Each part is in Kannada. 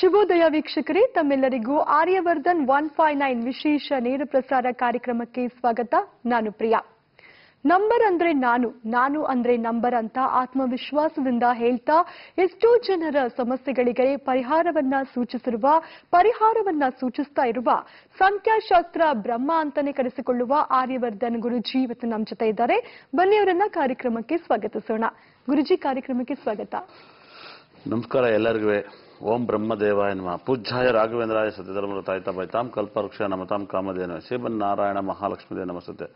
ಶುಭೋದಯ ವೀಕ್ಷಕರೇ, ತಮ್ಮೆಲ್ಲರಿಗೂ ಆರ್ಯವರ್ಧನ್ 159 ವಿಶೇಷ ನೇರ ಪ್ರಸಾರ ಕಾರ್ಯಕ್ರಮಕ್ಕೆ ಸ್ವಾಗತ. ನಾನು ಪ್ರಿಯಾ. ನಂಬರ್ ಅಂದ್ರೆ ನಾನು ಅಂದ್ರೆ ನಂಬರ್ ಅಂತ ಆತ್ಮವಿಶ್ವಾಸದಿಂದ ಹೇಳ್ತಾ ಎಷ್ಟೋ ಜನರ ಸಮಸ್ಯೆಗಳಿಗೆ ಪರಿಹಾರವನ್ನ ಸೂಚಿಸ್ತಾ ಇರುವ ಸಂಖ್ಯಾಶಾಸ್ತ್ರ ಬ್ರಹ್ಮ ಅಂತಾನೆ ಕರೆಸಿಕೊಳ್ಳುವ ಆರ್ಯವರ್ಧನ್ ಗುರುಜಿ ಇವತ್ತು ನಮ್ಮ ಜೊತೆ ಇದ್ದಾರೆ. ಬನ್ನಿ ಅವರನ್ನ ಕಾರ್ಯಕ್ರಮಕ್ಕೆ ಸ್ವಾಗತಿಸೋಣ. ಗುರುಜಿ, ಕಾರ್ಯಕ್ರಮಕ್ಕೆ ಸ್ವಾಗತ. ನಮಸ್ಕಾರ ಎಲ್ಲರಿಗೂ. ಓಂ ಬ್ರಹ್ಮದೇವಾಯ ನಮಃ. ಪೂಜ್ಯಾಯ ರಾಘವೇಂದ್ರಾಯ ಸತ್ಯಧರ್ಮ ತಾಯ್ತಾ ಬೈತಾಂ ಕಲ್ಪವೃಕ್ಷ ನಮತಾಂ ಕಾಮಧೇನು ಶ್ರೀಮನ್ ನಾರಾಯಣ ಮಹಾಲಕ್ಷ್ಮೀದೇ ನಮಸ್ತೆ.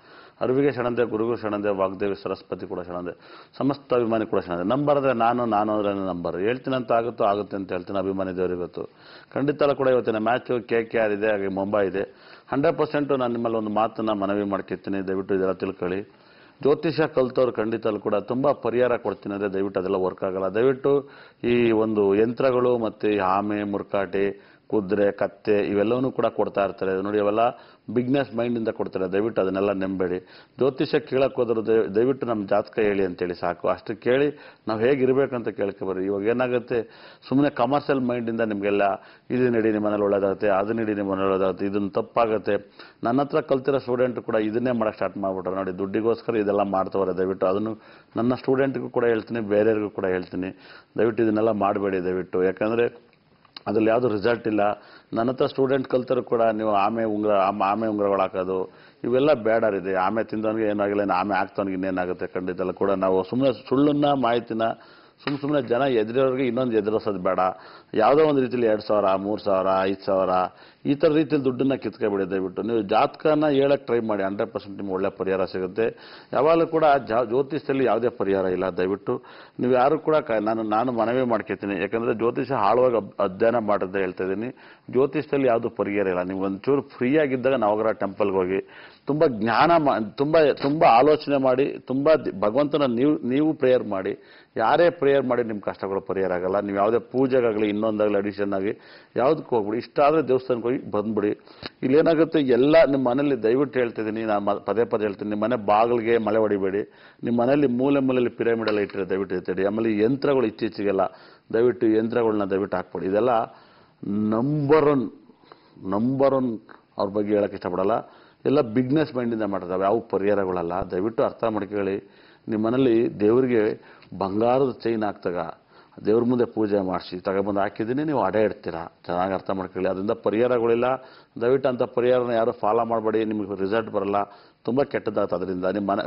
ಅರಿವಿಗೆ ಶರಣಂದೆ, ಗುರುಗೂ ಶರಣಂದೆ, ವಾಗ್ದೇವಿ ಸರಸ್ವತಿ ಕೂಡ ಶರಣಂದೆ, ಸಮಸ್ತ ಅಭಿಮಾನಿ ಕೂಡ ಶರಣಂದೆ. ನಂಬರ್ ಅಂದ್ರೆ ನಾನು ಅಂದ್ರೆ ನಂಬರ್ ಹೇಳ್ತೀನಿ ಅಂತ ಆಗುತ್ತೆ ಅಂತ ಹೇಳ್ತೀನಿ. ಅಭಿಮಾನಿ ದೇವರಿಗೆ ಗೊತ್ತು. ಖಂಡಿತ ಕೂಡ ಇವತ್ತಿನ ಮ್ಯಾಚು KKR ಇದೆ, ಹಾಗೆ ಮುಂಬೈ ಇದೆ. 100% ನಾನು ನಿಮ್ಮಲ್ಲಿ ಒಂದು ಮಾತನ್ನ ಮನವಿ ಮಾಡ್ತಿರ್ತೀನಿ, ದಯವಿಟ್ಟು ಇದೆಲ್ಲ ತಿಳ್ಕೊಳ್ಳಿ. ಜ್ಯೋತಿಷ್ಯ ಕಲ್ತವ್ರು ಖಂಡಿತಲ್ಲೂ ಕೂಡ ತುಂಬಾ ಪರಿಹಾರ ಕೊಡ್ತೀನಿ ಅಂದ್ರೆ ದಯವಿಟ್ಟು ಅದೆಲ್ಲ ವರ್ಕ್ ಆಗಲ್ಲ. ದಯವಿಟ್ಟು ಈ ಒಂದು ಯಂತ್ರಗಳು ಮತ್ತೆ ಆಮೆ, ಮುರ್ಕಾಟೆ, ಕುದುರೆ, ಕತ್ತೆ ಇವೆಲ್ಲವನ್ನೂ ಕೂಡ ಕೊಡ್ತಾ ಇರ್ತಾರೆ ನೋಡಿ. ಅವೆಲ್ಲ ಬಿಗ್ನೆಸ್ ಮೈಂಡ್ ಇಂದ ಕೊಡ್ತಾರೆ. ದಯವಿಟ್ಟು ಅದನ್ನೆಲ್ಲ ನಂಬೇಡಿ. ಜ್ಯೋತಿಷ್ಯ ಕೇಳಕ್ ಹೋದ್ರು ದಯವಿಟ್ಟು ನಮ್ಮ ಜಾತಕ ಹೇಳಿ ಅಂತೇಳಿ ಸಾಕು. ಅಷ್ಟು ಕೇಳಿ ನಾವು ಹೇಗಿರ್ಬೇಕಂತ ಕೇಳ್ಕೊಬರ್ರಿ. ಇವಾಗ ಏನಾಗುತ್ತೆ, ಸುಮ್ಮನೆ ಕಮರ್ಷಿಯಲ್ ಮೈಂಡ್ ಇಂದ ನಿಮ್ಗೆಲ್ಲ ಇದು ನಡಿ ನಿಮ್ಮ ಮನೇಲಿ ಒಳ್ಳೇದಾಗುತ್ತೆ, ಅದು ನಡಿ ನಿಮ್ಮ ಮನೇಲಿ ಒಳ್ಳೇದಾಗುತ್ತೆ, ಇದನ್ನ ತಪ್ಪಾಗುತ್ತೆ. ನನ್ನ ಹತ್ರ ಕಲ್ತಿರೋ ಸ್ಟೂಡೆಂಟ್ ಕೂಡ ಇದನ್ನೇ ಮಾಡಕ್ ಸ್ಟಾರ್ಟ್ ಮಾಡ್ಬಿಟ್ರೆ ನೋಡಿ. ದುಡ್ಡಿಗೋಸ್ಕರ ಇದೆಲ್ಲ ಮಾಡ್ತವ್ರೆ. ದಯವಿಟ್ಟು ಅದನ್ನು ನನ್ನ ಸ್ಟೂಡೆಂಟ್ಗೂ ಕೂಡ ಹೇಳ್ತೀನಿ, ಬೇರೆಯವ್ರಿಗೂ ಕೂಡ ಹೇಳ್ತೀನಿ, ದಯವಿಟ್ಟು ಇದನ್ನೆಲ್ಲ ಮಾಡಬೇಡಿ ದಯವಿಟ್ಟು. ಯಾಕಂದ್ರೆ ಅದ್ರಲ್ಲಿ ಯಾವುದು ರಿಸಲ್ಟ್ ಇಲ್ಲ. ನನ್ನ ಹತ್ರ ಸ್ಟೂಡೆಂಟ್ ಕಲ್ತರು ಕೂಡ ನೀವು ಆಮೆ ಉಂಗುರಗಳು ಹಾಕೋದು ಇವೆಲ್ಲ ಬೇಡರಿದೆ. ಆಮೆ ತಿಂದವನಿಗೆ ಏನಾಗಿಲ್ಲ, ಆಮೆ ಹಾಕ್ತವನಿಗೆ ಇನ್ನೇನಾಗುತ್ತೆ. ಖಂಡಿತ ಕೂಡ ನಾವು ಸುಮ್ಮನೆ ಸುಳ್ಳನ್ನ ಮಾಹಿತಿನ ಸುಮ್ಮನೆ ಜನ ಎದುರೋರಿಗೆ ಇನ್ನೊಂದು ಎದುರಿಸೋದು ಬೇಡ. ಯಾವುದೋ ಒಂದು ರೀತಿಯಲ್ಲಿ 2,000, 3,000, 5,000 ಈ ಥರ ರೀತಿಯಲ್ಲಿ ದುಡ್ಡನ್ನ ಕಿತ್ಕೊಬೇಡಿ. ದಯವಿಟ್ಟು ನೀವು ಜಾತಕನ ಹೇಳಕ್ಕೆ ಟ್ರೈ ಮಾಡಿ. 100% ನಿಮ್ಗೆ ಒಳ್ಳೆ ಪರಿಹಾರ ಸಿಗುತ್ತೆ. ಯಾವಾಗಲೂ ಕೂಡ ಜ್ಯೋತಿಷ್ಯದಲ್ಲಿ ಯಾವುದೇ ಪರಿಹಾರ ಇಲ್ಲ. ದಯವಿಟ್ಟು ನೀವು ಯಾರು ಕೂಡ ನಾನು ಮನವಿ ಮಾಡ್ಕೊತೀನಿ. ಯಾಕಂದ್ರೆ ಜ್ಯೋತಿಷ್ಯ ಆಳವಾಗಿ ಅಧ್ಯಯನ ಮಾಡೋದೇ ಹೇಳ್ತಾ ಇದ್ದೀನಿ. ಜ್ಯೋತಿಷ್ಯದಲ್ಲಿ ಯಾವುದು ಪರಿಹಾರ ಇಲ್ಲ. ನೀವು ಒಂಚೂರು ಫ್ರೀ ಆಗಿದ್ದಾಗ ನವಗ್ರಹ ಟೆಂಪಲ್ಗೆ ಹೋಗಿ ತುಂಬಾ ಜ್ಞಾನ ತುಂಬಾ ಆಲೋಚನೆ ಮಾಡಿ, ತುಂಬಾ ಭಗವಂತನ ನೀವು ಪ್ರೇಯರ್ ಮಾಡಿ. ಯಾರೇ ಪ್ರೇಯರ್ ಮಾಡಿ ನಿಮ್ಮ ಕಷ್ಟಗಳು ಪರಿಹಾರ ಆಗಲ್ಲ. ನೀವು ಯಾವುದೇ ಪೂಜೆಗಾಗಲಿ ಇನ್ನೊಂದಾಗಲಿ ಅಡಿಷನ್ ಆಗಿ ಯಾವುದಕ್ಕೆ ಹೋಗ್ಬಿಡಿ. ಇಷ್ಟ ಆದರೆ ದೇವಸ್ಥಾನಕ್ಕೆ ಹೋಗಿ ಬಂದ್ಬಿಡಿ. ಇಲ್ಲೇನಾಗುತ್ತೆ, ಎಲ್ಲ ನಿಮ್ಮ ಮನೇಲಿ ದಯವಿಟ್ಟು ಹೇಳ್ತಿದ್ದೀನಿ, ನಾನು ಪದೇ ಹೇಳ್ತೀನಿ, ನಿಮ್ಮ ಮನೆ ಬಾಗಿಲಿಗೆ ಮಳೆ ಹೊಡಿಬೇಡಿ. ನಿಮ್ಮ ಮನೇಲಿ ಮೂಲೆಯಲ್ಲಿ ಪಿರಮಿಡ್ ಎಲ್ಲ ಇಟ್ಟಿರಿ, ದಯವಿಟ್ಟು ಇರ್ತೀರಿ. ಆಮೇಲೆ ಈ ಯಂತ್ರಗಳು ಇತ್ತೀಚೆಗೆಲ್ಲ ದಯವಿಟ್ಟು ಯಂತ್ರಗಳನ್ನ ದಯವಿಟ್ಟು ಹಾಕ್ಬಿಡಿ. ಇದೆಲ್ಲ ನಂಬರ್ ಒನ್ ಅವ್ರ ಬಗ್ಗೆ ಹೇಳಕ್ಕೆ ಇಷ್ಟಪಡಲ್ಲ. ಎಲ್ಲ ಬಿಗ್ನೆಸ್ ಮೈಂಡಿಂದ ಮಾಡ್ತಾವೆ, ಯಾವ ಪರಿಹಾರಗಳಲ್ಲ. ದಯವಿಟ್ಟು ಅರ್ಥ ಮಾಡ್ಕೊಳ್ಳಿ. ನಿಮ್ಮ ಮನೇಲಿ ದೇವರಿಗೆ ಬಂಗಾರದ ಚೈನ್ ಹಾಕ್ತಾಗ ದೇವ್ರ ಮುಂದೆ ಪೂಜೆ ಮಾಡಿಸಿ ತಗೊಬಂದು ಹಾಕಿದ್ದೀನಿ, ನೀವು ಅಡೆ ಇಡ್ತೀರಾ. ಚೆನ್ನಾಗಿ ಅರ್ಥ ಮಾಡ್ಕೊಳ್ಳಿ. ಅದರಿಂದ ಪರಿಹಾರಗಳಿಲ್ಲ. ದಯವಿಟ್ಟು ಅಂಥ ಪರಿಹಾರನ ಯಾರು ಫಾಲೋ ಮಾಡಬೇಡಿ. ನಿಮಗೆ ರಿಸಲ್ಟ್ ಬರಲ್ಲ, ತುಂಬ ಕೆಟ್ಟದಾಗುತ್ತೆ. ಅದರಿಂದ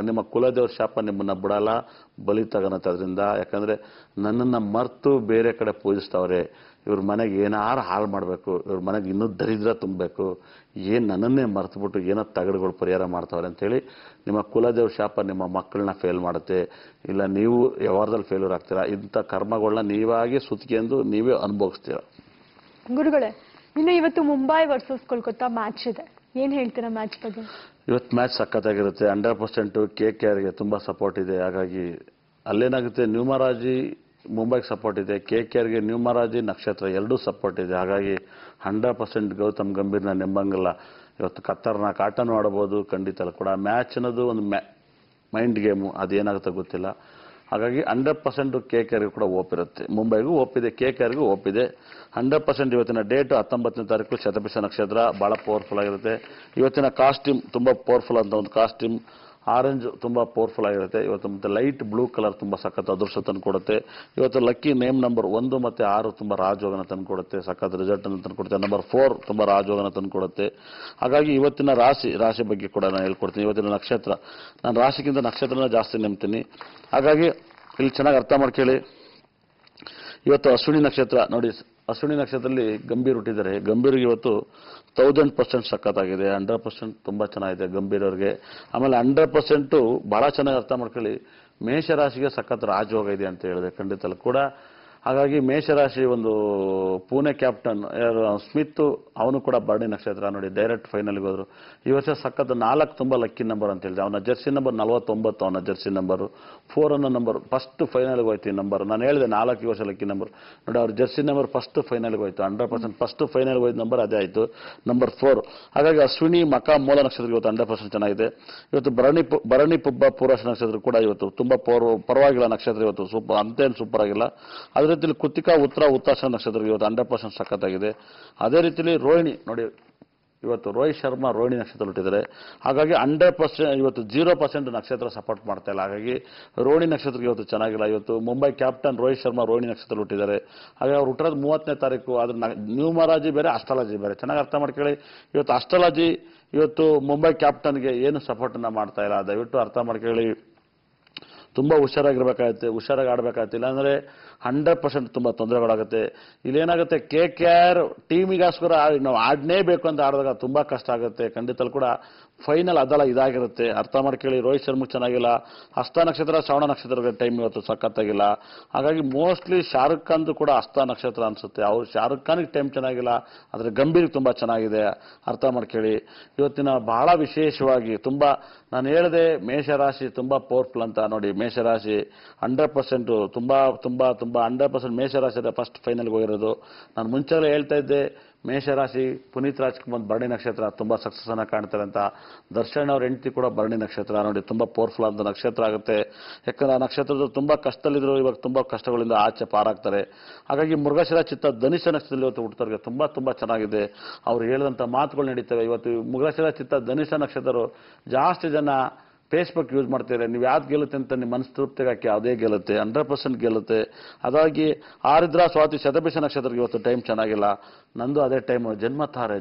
ನಿಮ್ಮ ಕುಲದೇವ್ರ ಶಾಪ ನಿಮ್ಮನ್ನ ಬಿಡಲ್ಲ, ಬಲಿ ತಗೊಳತ್ತೆ ಅದರಿಂದ. ಯಾಕಂದ್ರೆ ನನ್ನನ್ನು ಮರ್ತು ಬೇರೆ ಕಡೆ ಪೂಜಿಸ್ತವ್ರೆ, ಇವ್ರ ಮನೆಗೆ ಏನಾರು ಹಾಳು ಮಾಡಬೇಕು, ಇವ್ರ ಮನೆಗೆ ಇನ್ನೂ ದರಿದ್ರ ತುಂಬಬೇಕು, ನನ್ನನ್ನೇ ಮರ್ತುಬಿಟ್ಟು ಏನೋ ತಗಡುಗಳು ಪರಿಹಾರ ಮಾಡ್ತಾವ್ರೆ ಅಂತೇಳಿ ನಿಮ್ಮ ಕುಲದೇವ್ರ ಶಾಪ ನಿಮ್ಮ ಮಕ್ಕಳನ್ನ ಫೇಲ್ ಮಾಡುತ್ತೆ. ಇಲ್ಲ ನೀವು ವ್ಯವಹಾರದಲ್ಲಿ ಫೇಲ್ಯೂರ್ ಆಗ್ತೀರಾ. ಇಂಥ ಕರ್ಮಗಳನ್ನ ನೀವಾಗಿ ಸುತ್ತಿಗೆಂದು ನೀವೇ ಅನುಭವಿಸ್ತೀರಾ. ಗುರುಗಳೇ, ಇನ್ನು ಇವತ್ತು ಮುಂಬೈ ವರ್ಸಸ್ ಕೋಲ್ಕತ್ತಾ ಮ್ಯಾಚ್ ಇದೆ, ಏನ್ ಹೇಳ್ತೀರಾ ಮ್ಯಾಚ್ ಬಗ್ಗೆ? ಇವತ್ತು ಮ್ಯಾಚ್ ಸಖತ್ತಾಗಿರುತ್ತೆ. 100% KKRಗೆ ತುಂಬಾ ಸಪೋರ್ಟ್ ಇದೆ. ಹಾಗಾಗಿ ಅಲ್ಲೇನಾಗುತ್ತೆ, ನ್ಯೂಮರಾಜಿ ಮುಂಬೈಗೆ ಸಪೋರ್ಟ್ ಇದೆ, KKRಗೆ ನ್ಯೂಮರಾಜಿ ನಕ್ಷತ್ರ ಎರಡೂ ಸಪೋರ್ಟ್ ಇದೆ. ಹಾಗಾಗಿ 100% ಗೌತಮ್ ಗಂಭೀರ್ನ ನೆಂಬಂಗಿಲ್ಲ. ಇವತ್ತು ಖತರ್ನಾಕ್ ಆಟನೂ ಆಡಬಹುದು. ಖಂಡಿತ ಕೂಡ ಮ್ಯಾಚ್ ಅನ್ನೋದು ಒಂದು ಮೈಂಡ್ ಗೇಮು, ಅದೇನಾಗುತ್ತೆ ಗೊತ್ತಿಲ್ಲ. ಹಾಗಾಗಿ 100% KKRಗೆ ಕೂಡ ಒಪ್ಪಿರುತ್ತೆ. ಮುಂಬೈಗೂ ಒಪ್ಪಿದೆ, KKRಗೂ ಒಪ್ಪಿದೆ. 100% ಇವತ್ತಿನ ಡೇಟ್ 19ನೇ ತಾರೀಕು ಶತಭಿಷ ನಕ್ಷತ್ರ, ಬಹಳ ಪವರ್ಫುಲ್ ಆಗಿರುತ್ತೆ. ಇವತ್ತಿನ ಕಾಸ್ಟ್ಯೂಮ್ ತುಂಬಾ ಪವರ್ಫುಲ್ ಅಂತ ಒಂದು ಕಾಸ್ಟ್ಯೂಮ್, ಆರೆಂಜ್ ತುಂಬಾ ಪವರ್ಫುಲ್ ಆಗಿರುತ್ತೆ. ಇವತ್ತು ಮತ್ತೆ ಲೈಟ್ ಬ್ಲೂ ಕಲರ್ ತುಂಬಾ ಸಖತ್ ಅದೃಷ್ಟ ತಂದು ಕೊಡುತ್ತೆ. ಇವತ್ತು ಲಕ್ಕಿ ನೇಮ್ ನಂಬರ್ 1 ಮತ್ತೆ 6 ತುಂಬಾ ರಾಜಯೋಗನ ತಂದು ಕೊಡುತ್ತೆ, ಸಖತ್ ರಿಸಲ್ಟ್ ಅನ್ನು ತಂದು ಕೊಡುತ್ತೆ. ನಂಬರ್ 4 ತುಂಬಾ ರಾಜಯೋಗನ ತಂದು ಕೊಡುತ್ತೆ. ಹಾಗಾಗಿ ಇವತ್ತಿನ ರಾಶಿ ಬಗ್ಗೆ ಕೂಡ ನಾನು ಹೇಳ್ಕೊಡ್ತೀನಿ. ಇವತ್ತಿನ ನಕ್ಷತ್ರ, ನಾನು ರಾಶಿಗಿಂತ ನಕ್ಷತ್ರನ ಜಾಸ್ತಿ ನಂಬ್ತೀನಿ. ಹಾಗಾಗಿ ಇಲ್ಲಿ ಚೆನ್ನಾಗಿ ಅರ್ಥ ಮಾಡ್ಕೊಳ್ಳಿ. ಇವತ್ತು ಅಶ್ವಿನಿ ನಕ್ಷತ್ರ ನೋಡಿ, ಅಶ್ವಿನಿ ನಕ್ಷತ್ರದಲ್ಲಿ ಗಂಭೀರ್ ಹುಟ್ಟಿದ್ದಾರೆ. ಗಂಭೀರ್ಗೆ ಇವತ್ತು 1000% ಸಖತ್ತಾಗಿದೆ. 100% ತುಂಬಾ ಚೆನ್ನಾಗಿದೆ ಗಂಭೀರವ್ರಿಗೆ. ಆಮೇಲೆ 100% ಬಹಳ ಚೆನ್ನಾಗಿ ಅರ್ಥ ಮಾಡ್ಕೊಳ್ಳಿ, ಮೇಷರಾಶಿಗೆ ಸಖತ್ ರಾಜಯೋಗ ಇದೆ ಅಂತ ಹೇಳಿದೆ ಖಂಡಿತ ಕೂಡ. ಹಾಗಾಗಿ ಮೇಷರಾಶಿ ಒಂದು ಪುಣೆ ಕ್ಯಾಪ್ಟನ್ ಯಾರು ಸ್ಮಿತ್, ಅವನು ಕೂಡ ಭರಣಿ ನಕ್ಷತ್ರ ನೋಡಿ, ಡೈರೆಕ್ಟ್ ಫೈನಲ್ಗೆ ಹೋದ್ರು. ಈ ವರ್ಷ ಸಖತ್ 4 ತುಂಬಾ ಲಕ್ಕಿ ನಂಬರ್ ಅಂತ ಹೇಳಿದೆ. ಅವನ ಜರ್ಸಿ ನಂಬರ್ 49, ಅವನ ಜರ್ಸಿ ನಂಬರು 4 ಅನ್ನೋ ನಂಬರ್ ಫಸ್ಟ್ ಫೈನಲ್ಗೆ ಹೋಯ್ತು. ಈ ನಂಬರ್ ನಾನು ಹೇಳಿದೆ 4 ಈ ವರ್ಷ ಲಕ್ಕಿ ನಂಬರ್ ನೋಡಿ. ಅವ್ರ ಜರ್ಸಿ ನಂಬರ್ ಫಸ್ಟ್ ಫೈನಲ್ಗೆ ಹೋಯ್ತು. 100% ಫಸ್ಟ್ ಫೈನಲ್ಗೆ ಹೋಯ್ತು ನಂಬರ್ ಅದೇ ಆಯ್ತು, ನಂಬರ್ 4. ಹಾಗಾಗಿ ಅಶ್ವಿನಿ ಮಕ ಮೂಲ ನಕ್ಷತ್ರ ಇವತ್ತು 100% ಚೆನ್ನಾಗಿದೆ. ಇವತ್ತು ಭರಣಿ ಪುಬ್ಬ ಪೂರ್ವಾಷ ನಕ್ಷತ್ರ ಕೂಡ ಇವತ್ತು ತುಂಬಾ ಪರವಾಗಿಲ್ಲ ನಕ್ಷತ್ರ. ಇವತ್ತು ಸೂಪರ್ ಅಂತೇನು ಸೂಪರ್ ಆಗಿಲ್ಲ, ಆದ್ರೆ ರೀತಿಯಲ್ಲಿ ಕೃತಿಕಾ ಉತ್ತರ ಉತ್ತಾಶ ನಕ್ಷತ್ರ ಇವತ್ತು 100% ಸಖತ್ತಾಗಿದೆ. ಅದೇ ರೀತಿಯಲ್ಲಿ ರೋಹಿಣಿ ನೋಡಿ, ಇವತ್ತು ರೋಹಿತ್ ಶರ್ಮಾ ರೋಹಿಣಿ ನಕ್ಷತ್ರ ಹುಟ್ಟಿದ್ದಾರೆ. ಹಾಗಾಗಿ 100% ಇವತ್ತು 0% ನಕ್ಷತ್ರ ಸಪೋರ್ಟ್ ಮಾಡ್ತಾ ಇಲ್ಲ. ಹಾಗಾಗಿ ರೋಹಿಣಿ ನಕ್ಷತ್ರಕ್ಕೆ ಇವತ್ತು ಚೆನ್ನಾಗಿಲ್ಲ. ಇವತ್ತು ಮುಂಬೈ ಕ್ಯಾಪ್ಟನ್ ರೋಹಿತ್ ಶರ್ಮಾ ರೋಹಿಣಿ ನಕ್ಷತ್ರ ಹುಟ್ಟಿದ್ದಾರೆ. ಹಾಗೆ ಅವ್ರು ಹುಟ್ಟಿರೋದು 30ನೇ ತಾರೀಕು. ಆದ್ರೆ ನ್ಯೂಮರಾಜಿ ಬೇರೆ, ಅಸ್ಟ್ರಾಲಜಿ ಬೇರೆ. ಚೆನ್ನಾಗಿ ಅರ್ಥ ಮಾಡ್ಕೊಳ್ಳಿ. ಇವತ್ತು ಅಸ್ಟ್ರಾಲಜಿ ಇವತ್ತು ಮುಂಬೈ ಕ್ಯಾಪ್ಟನ್ಗೆ ಏನು ಸಪೋರ್ಟನ್ನು ಮಾಡ್ತಾ ಇಲ್ಲ. ದಯವಿಟ್ಟು ಅರ್ಥ ಮಾಡ್ಕೊಳ್ಳಿ. ತುಂಬ ಹುಷಾರಾಗಿರ್ಬೇಕಾಗತ್ತೆ, ಹುಷಾರಾಗಿ ಆಡಬೇಕಾಗತ್ತೆ. ಇಲ್ಲಾಂದರೆ 100% ತುಂಬ ತೊಂದರೆಗಳಾಗುತ್ತೆ. ಇಲ್ಲೇನಾಗುತ್ತೆ, KKR ಟೀಮಿಗೋಸ್ಕರ ನಾವು ಆಡಲೇಬೇಕು ಅಂತ ಆಡಿದಾಗ ತುಂಬ ಕಷ್ಟ ಆಗುತ್ತೆ. ಖಂಡಿತಲ್ಲೂ ಕೂಡ ಫೈನಲ್ ಅದಲ್ಲ ಇದಾಗಿರುತ್ತೆ. ಅರ್ಥ ಮಾಡ್ಕೊಳ್ಳಿ. ರೋಹಿತ್ ಶರ್ಮಾ ಚೆನ್ನಾಗಿಲ್ಲ. ಹಸ್ತ ನಕ್ಷತ್ರ ಶ್ರವಣ ನಕ್ಷತ್ರದ ಟೈಮ್ ಇವತ್ತು ಸಖತ್ತಾಗಿಲ್ಲ. ಹಾಗಾಗಿ ಮೋಸ್ಟ್ಲಿ ಶಾರುಖ್ ಖಾನ್ದು ಕೂಡ ಹಸ್ತ ನಕ್ಷತ್ರ ಅನ್ಸುತ್ತೆ. ಅವ್ರು ಶಾರುಖ್ ಖಾನ್ಗೆ ಟೈಮ್ ಚೆನ್ನಾಗಿಲ್ಲ, ಆದರೆ ಗಂಭೀರ್ ತುಂಬ ಚೆನ್ನಾಗಿದೆ. ಅರ್ಥ ಮಾಡ್ಕೊಳ್ಳಿ. ಇವತ್ತಿನ ಬಹಳ ವಿಶೇಷವಾಗಿ ತುಂಬ ನಾನು ಹೇಳಿದೆ ಮೇಷರಾಶಿ ತುಂಬ ಪವರ್ಫುಲ್ ಅಂತ. ನೋಡಿ ಮೇಷರಾಶಿ 100% ತುಂಬ ತುಂಬ ತುಂಬ 100% ಮೇಷರಾಶಿ ಫಸ್ಟ್ ಫೈನಲ್ಗೆ ಹೋಗಿರೋದು. ನಾನು ಮುಂಚೆಲ್ಲ ಹೇಳ್ತಾ ಇದ್ದೆ ಮೇಷರಾಶಿ ಪುನೀತ್ ರಾಜ್ಕುಮಾರ್ ಭರಣಿ ನಕ್ಷತ್ರ ತುಂಬ ಸಕ್ಸಸ್ ಅನ್ನ ಕಾಣ್ತಾರೆ ಅಂತ. ದರ್ಶನ್ ಅವ್ರ ಹೆಂಡತಿ ಕೂಡ ಭರಣಿ ನಕ್ಷತ್ರ ನೋಡಿ ತುಂಬ ಪವರ್ಫುಲ್ ಅಂತ ನಕ್ಷತ್ರ ಆಗುತ್ತೆ. ಯಾಕಂದ್ರೆ ಆ ನಕ್ಷತ್ರದ ತುಂಬ ಕಷ್ಟದಲ್ಲಿದ್ರು, ಇವಾಗ ತುಂಬ ಕಷ್ಟಗಳಿಂದ ಆಚೆ ಪಾರಾಗ್ತಾರೆ. ಹಾಗಾಗಿ ಮೃಗಶಿರ ಚಿತ್ತ ಧನಿಷ್ಠ ನಕ್ಷತ್ರದಲ್ಲಿ ಇವತ್ತು ಹುಟ್ಟುತ್ತಾರೆ. ತುಂಬ ತುಂಬ ಚೆನ್ನಾಗಿದೆ. ಅವ್ರು ಹೇಳಿದಂಥ ಮಾತುಗಳು ನಡೀತವೆ. ಇವತ್ತು ಮೃಗಶಿರ ಚಿತ್ತ ಧನಿಷ್ಠ ನಕ್ಷತ್ರರು ಜಾಸ್ತಿ ಜನ ಫೇಸ್ಬುಕ್ ಯೂಸ್ ಮಾಡ್ತೀರಾ. ನೀವು ಯಾವ್ದು ಗೆಲ್ಲುತ್ತೆ ಅಂತ ನಿಮ್ಮ ಮನಸ್ಸು ತೃಪ್ತಿಗೆ ಹಾಕಿ ಯಾವುದೇ ಗೆಲ್ಲುತ್ತೆ, 100% ಗೆಲ್ಲುತ್ತೆ. ಹಾಗಾಗಿ ಆರಿದ್ರ ಸ್ವಾತಿ ಶತಭಿಷ ನಕ್ಷತ್ರಕ್ಕೆ ಇವತ್ತು ಟೈಮ್ ಚೆನ್ನಾಗಿಲ್ಲ. ನಂದು ಅದೇ ಟೈಮು. ಜನ್ಮತಾರೆ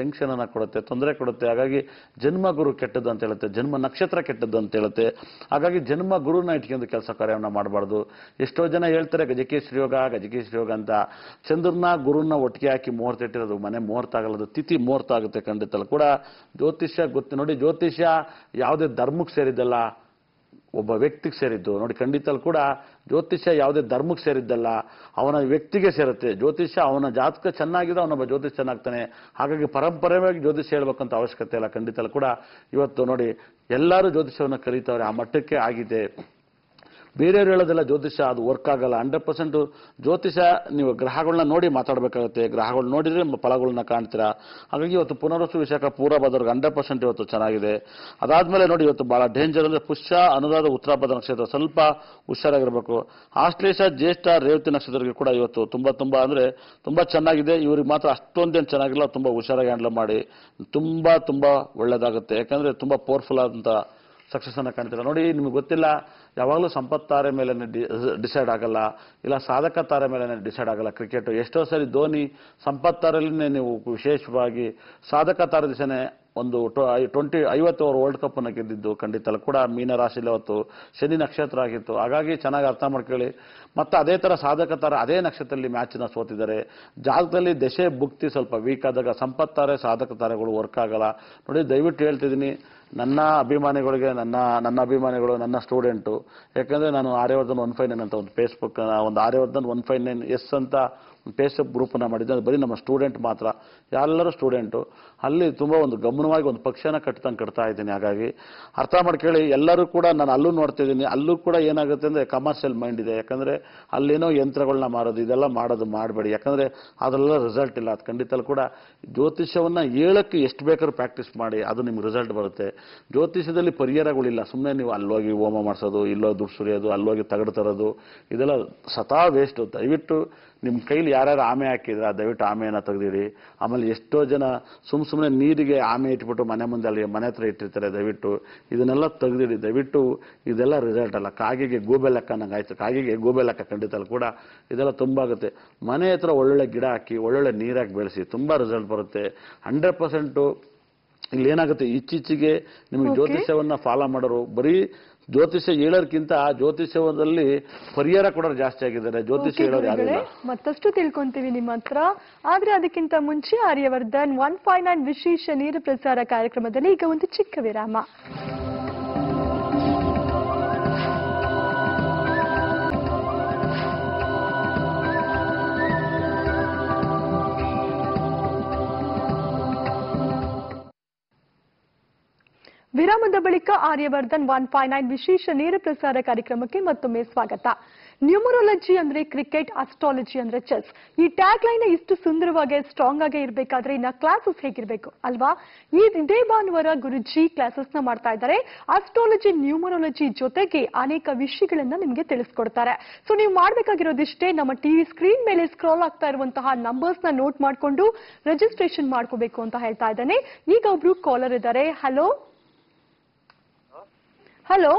ಟೆನ್ಷನ್ ಅನ್ನ ಕೊಡುತ್ತೆ, ತೊಂದರೆ ಕೊಡುತ್ತೆ. ಹಾಗಾಗಿ ಜನ್ಮ ಗುರು ಕೆಟ್ಟದ್ದು ಅಂತ ಹೇಳುತ್ತೆ, ಜನ್ಮ ನಕ್ಷತ್ರ ಕೆಟ್ಟದ್ದು ಅಂತ ಹೇಳುತ್ತೆ. ಹಾಗಾಗಿ ಜನ್ಮ ಗುರುನ ಇಟ್ಕೊಂಡು ಕೆಲಸ ಕಾರ್ಯವನ್ನು ಮಾಡಬಾರ್ದು. ಎಷ್ಟೋ ಜನ ಹೇಳ್ತಾರೆ ಗಜಕೇಶ್ವರಿ ಯೋಗ ಅಂತ. ಚಂದ್ರನ ಗುರುನ ಒಟ್ಟಿಗೆ ಹಾಕಿ ಮುಹೂರ್ತ ಇಟ್ಟಿರೋದು ಮನೆ ಮುಹೂರ್ತ ಆಗಲ್ಲದು, ತಿಥಿ ಮುಹೂರ್ತ ಆಗುತ್ತೆ. ಖಂಡಿತಲ್ಲ ಕೂಡ ಜ್ಯೋತಿಷ್ಯ ಗೊತ್ತು ನೋಡಿ. ಜ್ಯೋತಿಷ್ಯ ಯಾವುದೇ ಧರ್ಮಕ್ಕೆ ಸೇರಿದ್ದಲ್ಲ, ಒಬ್ಬ ವ್ಯಕ್ತಿಗೆ ಸೇರಿದ್ದು ನೋಡಿ. ಖಂಡಿತಲ್ಲಿ ಕೂಡ ಜ್ಯೋತಿಷ್ಯ ಯಾವುದೇ ಧರ್ಮಕ್ಕೆ ಸೇರಿದ್ದಲ್ಲ, ಅವನ ವ್ಯಕ್ತಿಗೆ ಸೇರುತ್ತೆ. ಜ್ಯೋತಿಷ್ಯ ಅವನ ಜಾತಕ ಚೆನ್ನಾಗಿದೆ, ಅವನೊಬ್ಬ ಜ್ಯೋತಿಷ್ ಚೆನ್ನಾಗ್ತಾನೆ. ಹಾಗಾಗಿ ಪರಂಪರೆಯಾಗಿ ಜ್ಯೋತಿಷ್ಯ ಹೇಳ್ಬೇಕಂತ ಅವಶ್ಯಕತೆ ಇಲ್ಲ. ಖಂಡಿತಲ್ಲಿ ಕೂಡ ಇವತ್ತು ನೋಡಿ ಎಲ್ಲರೂ ಜ್ಯೋತಿಷ್ಯವನ್ನು ಕಲಿತವ್ರೆ, ಆ ಮಟ್ಟಕ್ಕೆ ಆಗಿದೆ. ಬೇರೆಯವ್ರು ಹೇಳೋದೆಲ್ಲ ಜ್ಯೋತಿಷ್ಯ ಅದು ವರ್ಕ್ ಆಗಲ್ಲ. 100% ಜ್ಯೋತಿಷ್ಯ ನೀವು ಗ್ರಹಗಳನ್ನ ನೋಡಿ ಮಾತಾಡಬೇಕಾಗುತ್ತೆ. ಗ್ರಹಗಳು ನೋಡಿದ್ರೆ ಫಲಗಳನ್ನ ಕಾಣ್ತೀರಾ. ಹಾಗಾಗಿ ಇವತ್ತು ಪುನರ್ವಸು ವಿಶಾಖ ಪೂರ್ವಭದ್ರಗೆ 100% ಇವತ್ತು ಚೆನ್ನಾಗಿದೆ. ಅದಾದ್ಮೇಲೆ ನೋಡಿ ಇವತ್ತು ಬಹಳ ಡೇಂಜರ್ ಅಂದ್ರೆ ಪುಷ್ಯ ಅನುರಾಧ ಉತ್ತರಾಭದ್ರ ನಕ್ಷತ್ರ ಸ್ವಲ್ಪ ಹುಷಾರಾಗಿರ್ಬೇಕು. ಆಶ್ಲೇಷ ಜ್ಯೇಷ್ಠ ರೇವತಿ ನಕ್ಷತ್ರಕ್ಕೆ ಕೂಡ ಇವತ್ತು ತುಂಬಾ ಅಂದ್ರೆ ತುಂಬಾ ಚೆನ್ನಾಗಿದೆ. ಇವ್ರಿಗೆ ಮಾತ್ರ ಅಷ್ಟೊಂದೇನು ಚೆನ್ನಾಗಿಲ್ಲ, ತುಂಬಾ ಹುಷಾರಾಗಿ ಹ್ಯಾಂಡಲ್ ಮಾಡಿ. ತುಂಬಾ ಒಳ್ಳೇದಾಗುತ್ತೆ. ಯಾಕಂದ್ರೆ ತುಂಬಾ ಪವರ್ಫುಲ್ ಆದಂತ ಸಕ್ಸಸ್ ಅನ್ನ ಕಾಣ್ತೀರಾ. ನೋಡಿ ನಿಮ್ಗೆ ಗೊತ್ತಿಲ್ಲ, ಯಾವಾಗಲೂ ಸಂಪತ್ ತಾರೆ ಮೇಲೆ ಡಿಸೈಡ್ ಆಗಲ್ಲ, ಇಲ್ಲ ಸಾಧಕ ತಾರೆ ಮೇಲೆ ಡಿಸೈಡ್ ಆಗಲ್ಲ ಕ್ರಿಕೆಟ್. ಎಷ್ಟೋ ಸರಿ ಧೋನಿ ಸಂಪತ್ ತಾರೆಯಲ್ಲೇ ನೀವು ವಿಶೇಷವಾಗಿ ಸಾಧಕ ತಾರೆ ದಿವಸನೇ ಒಂದು 50 ಓವರ್ ವರ್ಲ್ಡ್ ಕಪ್ ಅನ್ನು ಗೆದ್ದಿದ್ದು. ಖಂಡಿತ ಕೂಡ ಮೀನ ರಾಶಿಯಲ್ಲಿ ಅವತ್ತು ಶನಿ ನಕ್ಷತ್ರ ಆಗಿತ್ತು. ಹಾಗಾಗಿ ಚೆನ್ನಾಗಿ ಅರ್ಥ ಮಾಡ್ಕೊಳ್ಳಿ. ಮತ್ತೆ ಅದೇ ತರ ಸಾಧಕ ತಾರೆ ಅದೇ ನಕ್ಷತ್ರದಲ್ಲಿ ಮ್ಯಾಚ್ನ ಸೋತಿದ್ದಾರೆ. ಜಾಗದಲ್ಲಿ ದಶೆ ಭುಕ್ತಿ ಸ್ವಲ್ಪ ವೀಕ್ ಆದಾಗ ಸಂಪತ್ ತಾರೆ ಸಾಧಕ ತಾರೆಗಳು ವರ್ಕ್ ಆಗಲ್ಲ. ನೋಡಿ ದಯವಿಟ್ಟು ಹೇಳ್ತಿದ್ದೀನಿ, ನನ್ನ ಅಭಿಮಾನಿಗಳಿಗೆ, ನನ್ನ ಅಭಿಮಾನಿಗಳು, ನನ್ನ ಸ್ಟೂಡೆಂಟು. ಯಾಕಂದ್ರೆ ನಾನು ಆರ್ಯವರ್ಧನ್ 159 ಅಂತ ಒಂದು ಫೇಸ್ಬುಕ್, ಒಂದು ಆರ್ಯವರ್ಧನ್ 159S ಅಂತ ಫೇಸ್ಬುಕ್ ಗ್ರೂಪನ್ನು ಮಾಡಿದ್ದೆ. ಅದು ಬರೀ ನಮ್ಮ ಸ್ಟೂಡೆಂಟ್ ಮಾತ್ರ, ಎಲ್ಲರೂ ಸ್ಟೂಡೆಂಟು. ಅಲ್ಲಿ ತುಂಬ ಒಂದು ಗಮನವಾಗಿ ಒಂದು ಪಕ್ಷನ ಕಟ್ತಾ ಇದ್ದೀನಿ. ಹಾಗಾಗಿ ಅರ್ಥ ಮಾಡ್ಕೊಳ್ಳಿ. ಎಲ್ಲರೂ ಕೂಡ ನಾನು ಅಲ್ಲೂ ನೋಡ್ತಿದ್ದೀನಿ, ಅಲ್ಲೂ ಕೂಡ ಏನಾಗುತ್ತೆ ಅಂದರೆ ಕಮರ್ಷಿಯಲ್ ಮೈಂಡ್ ಇದೆ. ಯಾಕಂದರೆ ಅಲ್ಲೇನೋ ಯಂತ್ರಗಳನ್ನ ಮಾರೋದು, ಇದೆಲ್ಲ ಮಾಡಬೇಡಿ. ಯಾಕಂದರೆ ಅದರೆಲ್ಲ ರಿಸಲ್ಟ್ ಇಲ್ಲ. ಅದು ಖಂಡಿತಲ್ಲೂ ಕೂಡ ಜ್ಯೋತಿಷ್ಯವನ್ನು ಹೇಳಕ್ಕೆ ಎಷ್ಟು ಬೇಕಾದ್ರೂ ಪ್ರಾಕ್ಟೀಸ್ ಮಾಡಿ, ಅದು ನಿಮ್ಗೆ ರಿಸಲ್ಟ್ ಬರುತ್ತೆ. ಜ್ಯೋತಿಷ್ಯದಲ್ಲಿ ಪರಿಹಾರಗಳಿಲ್ಲ. ಸುಮ್ಮನೆ ನೀವು ಅಲ್ಲೋಗಿ ಹೋಮ ಮಾಡಿಸೋದು, ಇಲ್ಲೋ ದುಡ್ಡು ಸುರಿಯೋದು, ಅಲ್ಲೋಗಿ ತಗಡು ತರೋದು, ಇದೆಲ್ಲ ಸತಾ ವೇಸ್ಟು. ದಯವಿಟ್ಟು ನಿಮ್ಮ ಕೈಲಿ ಯಾರ್ಯಾರು ಆಮೆ ಹಾಕಿದ್ರೆ ದಯವಿಟ್ಟು ಆಮೆಯನ್ನು ತೆಗೆದಿಡಿ. ಆಮೇಲೆ ಎಷ್ಟೋ ಜನ ಸುಮ್ಮನೆ ನೀರಿಗೆ ಆಮೆ ಇಟ್ಬಿಟ್ಟು ಮನೆ ಮುಂದೆ ಅಲ್ಲಿ ಮನೆ ಹತ್ರ ಇಟ್ಟಿರ್ತಾರೆ. ದಯವಿಟ್ಟು ಇದನ್ನೆಲ್ಲ ತೆಗೆದಿಡಿ. ದಯವಿಟ್ಟು ಇದೆಲ್ಲ ರಿಸಲ್ಟ್ ಅಲ್ಲ. ಕಾಗಿಗೆ ಗೂಬೆ ಲೆಕ್ಕ ನಂಗೆ ಆಯ್ತು, ಕಾಗಿಗೆ ಗೂಬೆ ಲೆಕ್ಕ. ಖಂಡಿತಲ್ಲ ಕೂಡ ಇದೆಲ್ಲ ತುಂಬ ಆಗುತ್ತೆ. ಮನೆ ಹತ್ರ ಒಳ್ಳೊಳ್ಳೆ ಗಿಡ ಹಾಕಿ, ಒಳ್ಳೊಳ್ಳೆ ನೀರಾಕಿ ಬೆಳೆಸಿ, ತುಂಬ ರಿಸಲ್ಟ್ ಬರುತ್ತೆ. 100% ಇಲ್ಲಿ ಏನಾಗುತ್ತೆ, ಇತ್ತೀಚೆಗೆ ನಿಮಗೆ ಜ್ಯೋತಿಷ್ಯವನ್ನ ಫಾಲೋ ಮಾಡೋರು ಬರೀ ಜ್ಯೋತಿಷ್ಯ ಹೇಳೋರ್ಕಿಂತ ಜ್ಯೋತಿಷ್ಯದಲ್ಲಿ ಪರಿಹಾರ ಕೊಡೋರು ಜಾಸ್ತಿ ಆಗಿದ್ದಾರೆ. ಜ್ಯೋತಿಷ್ಯ ಹೇಳೋರು ಯಾರಿಲ್ಲ. ಮತ್ತಷ್ಟು ತಿಳ್ಕೊಂತೀವಿ ನಿಮ್ಮ ಹತ್ರ. ಆದ್ರೆ ಅದಕ್ಕಿಂತ ಮುಂಚೆ ಆರ್ಯವರ್ಧನ್ 159 ವಿಶೇಷ ನೇರ ಪ್ರಸಾರ ಕಾರ್ಯಕ್ರಮದಲ್ಲಿ ಈಗ ಒಂದು ಚಿಕ್ಕ ವಿರಾಮ. ವಿರಾಮದ ಬಳಿಕ ಆರ್ಯವರ್ಧನ್ 159 ವಿಶೇಷ ನೇರ ಪ್ರಸಾರ ಕಾರ್ಯಕ್ರಮಕ್ಕೆ ಮತ್ತೊಮ್ಮೆ ಸ್ವಾಗತ. ನ್ಯೂಮರಾಲಜಿ ಅಂದ್ರೆ ಕ್ರಿಕೆಟ್, ಅಸ್ಟ್ರಾಲಜಿ ಅಂದ್ರೆ ಚೆಸ್. ಈ ಟ್ಯಾಗ್ ಲೈನ್ ಇಷ್ಟು ಸುಂದರವಾಗಿ ಸ್ಟ್ರಾಂಗ್ ಆಗಿ ಇರ್ಬೇಕಾದ್ರೆ ಇನ್ನ ಕ್ಲಾಸಸ್ ಹೇಗಿರ್ಬೇಕು ಅಲ್ವಾ? ಇದೇ ಭಾನುವಾರ ಗುರುಜಿ ಕ್ಲಾಸಸ್ ನ ಮಾಡ್ತಾ ಇದ್ದಾರೆ. ಅಸ್ಟ್ರಾಲಜಿ, ನ್ಯೂಮರಾಲಜಿ ಜೊತೆಗೆ ಅನೇಕ ವಿಷಯಗಳನ್ನ ನಿಮ್ಗೆ ತಿಳಿಸ್ಕೊಡ್ತಾರೆ. ಸೊ ನೀವು ಮಾಡ್ಬೇಕಾಗಿರೋದಿಷ್ಟೇ, ನಮ್ಮ ಟಿವಿ ಸ್ಕ್ರೀನ್ ಮೇಲೆ ಸ್ಕ್ರಾಲ್ ಆಗ್ತಾ ಇರುವಂತಹ ನಂಬರ್ಸ್ ನ ನೋಟ್ ಮಾಡ್ಕೊಂಡು ರಿಜಿಸ್ಟ್ರೇಷನ್ ಮಾಡ್ಕೋಬೇಕು ಅಂತ ಹೇಳ್ತಾ ಇದ್ದಾನೆ. ಈಗ ಒಬ್ರು ಕಾಲರ್ ಇದ್ದಾರೆ. ಹಲೋ ಹಲೋ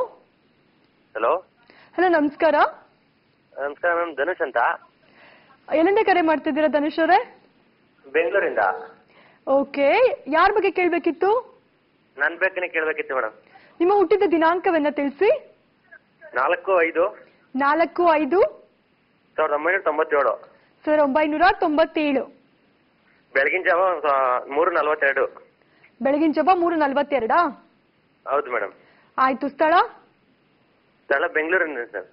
ಹಲೋ ಹಲೋ, ನಮಸ್ಕಾರ. ನಮಸ್ಕಾರ ಮ್ಯಾಮ್, ಧನುಷ್ ಅಂತ. ಎಲ್ಲಿಂದ ಕರೆ ಮಾಡ್ತಿದ್ದೀರಾ ಧನುಷ್ ಅವರೇ? ಬೆಂಗಳೂರಿಂದ. ಓಕೆ, ಯಾರ ಬಗ್ಗೆ ಕೇಳಬೇಕಿತ್ತು? ನನ್ ಬೇಕನೆ ಕೇಳಬೇಕಿತ್ತು ಮೇಡಮ್. ನಿಮ್ಮ ಹುಟ್ಟಿದ ದಿನಾಂಕವನ್ನ ತಿಳಿಸಿ. 4/5/1997. 1997. ಬೆಳಗಿನ ಜಾವ 3:42. ಬೆಳಗಿನ ಜಾವ 3:42. ಹೌದು ಮೇಡಮ್. ಆಯ್ತು. ಸ್ಥಳ ಬೆಂಗಳೂರಿಂದ ಸರ್.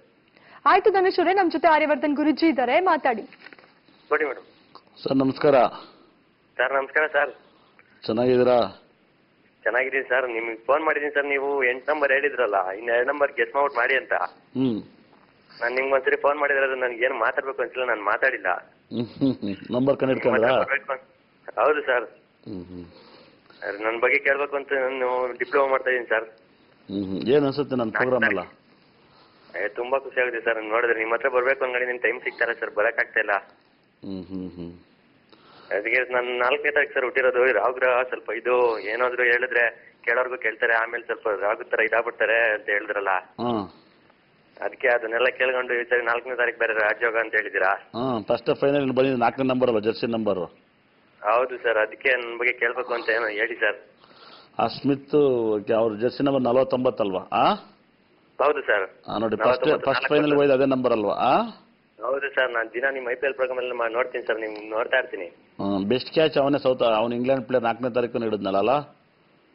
ಆಯ್ತು ಧನುಷ್ ಅವರೇ, ನಮ್ ಜೊತೆ ಆರ್ಯವರ್ಧನ್ ಗುರುಜಿ ಇದ್ದಾರೆ, ಮಾತಾಡಿ. ಕೊಡಿ ಮೇಡಮ್. ಸರ್ ನಮಸ್ಕಾರ. ಸರ್ ನಮಸ್ಕಾರ ಸರ್. ಚೆನ್ನಾಗಿದ್ದೀರಾ? ಚೆನ್ನಾಗಿದ್ದೀನಿ ಸರ್. ನಿಮ್ಗೆ ಫೋನ್ ಮಾಡಿದ್ದೀನಿ ಸರ್. ನೀವು 8 ನಂಬರ್ ಹೇಳಿದ್ರಲ್ಲ, ಇನ್ನು 2 ನಂಬರ್ ಗೆಸ್ ಔಟ್ ಮಾಡಿ ಅಂತ. ನಾನು ನಿಮ್ಗೆ ಒಂದ್ಸರಿ ಫೋನ್ ಮಾಡಿದ್ರೆ ನನ್ಗೆ ಏನು ಮಾತಾಡ್ಬೇಕು ಅನ್ಸಿಲ್ಲ, ನಾನು ಮಾತಾಡಿಲ್ಲ. ನಂಬರ್ ಕಂಡಿಡ್ಕೊಂಡ್ರಾ? ಹೌದು ಸರ್. ನನ್ನ ಬಗ್ಗೆ ಕೇಳ್ಬೇಕು ಅಂತ ನಾನು ಡಿಪ್ಲೊಮಾ ಮಾಡ್ತಾ ಇದ್ದೀನಿ ಸರ್. ಏನ್ ಅನ್ಸುತ್ತೆ ನನ್ನ ಪ್ರೋಗ್ರಾಮ್ ಎಲ್ಲ? ತುಂಬಾ ಖುಷಿ ಆಗಿದೆ ಸರ್ ನೋಡಿದ್ರೆ. ನಿಮ್ಮ ಹತ್ರ ಬರ್ಬೇಕು ಅಂಗಡಿ ನಿನ್ ಟೈಮ್ ಸಿಗ್ತಾರೆ ಸರ್, ಬರಕ್ ಆಗ್ತಾ ಇಲ್ಲ. ಅದಕ್ಕೆ ನಾನು 4ನೇ ತಾರೀಕು ಸರ್ ಹುಟ್ಟಿರೋದು. ರಾಹುಗ್ರಹ ಸ್ವಲ್ಪ ಇದು ಏನಾದ್ರು ಹೇಳಿದ್ರೆ ಕೇಳೋರ್ಗು ಕೇಳ್ತಾರೆ, ಆಮೇಲೆ ಸ್ವಲ್ಪ ರಾಗು ತರ ಇದಾಗ್ಬಿಡ್ತಾರೆ ಅಂತ ಹೇಳಿದ್ರಲ್ಲ, ಅದಕ್ಕೆ ಅದನ್ನೆಲ್ಲ ಕೇಳ್ಕೊಂಡು ಈ ಸರಿ 4ನೇ ತಾರೀಕು ಬೇರೆ ರಾಜಯೋಗ ಅಂತ ಹೇಳಿದಿರಾ. ಫಸ್ಟ್ ಫೈನಲ್ ಬಂದಿದ್ದು 4ನೇ ನಂಬರ್ ಅಲ್ವಾ, ಜರ್ಸಿ ನಂಬರ್? ಹೌದು ಸರ್, ಅದಕ್ಕೆ ನನ್ನ ಬಗ್ಗೆ ಕೇಳ್ಬೇಕು ಅಂತ ಏನೋ ಹೇಳಿ ಸರ್. ಆ ಸ್ಮಿತ್ ಅವ್ರ ಜರ್ಸಿ ನಂಬರ್ 49 ಅಲ್ವಾ? ಹೌದು ಸರ್. ನೋಡಿ, ಫಸ್ಟ್ ಫೈನಲ್ ಹೋಯ್ತು ಅದೇ ನಂಬರ್ ಅಲ್ವಾ? ಹೌದು ಸರ್. ನಾನು ದಿನ ನಿಮ್ಮ IPL ಪ್ರೋಗ್ರಾಮ್ ಎಲ್ಲ ನೋಡ್ತೀನಿ ಸರ್, ನಿಮ್ ನೋಡ್ತಾ ಇರ್ತೀನಿ. ಬೆಸ್ಟ್ ಕ್ಯಾಚ್ ಅವನೇ ಅವ್ನು ಇಂಗ್ಲೆಂಡ್ ಪ್ಲೇಯರ್ 4ನೇ ತಾರೀಕು ಹಿಡಿದ್ನಲ್ಲ?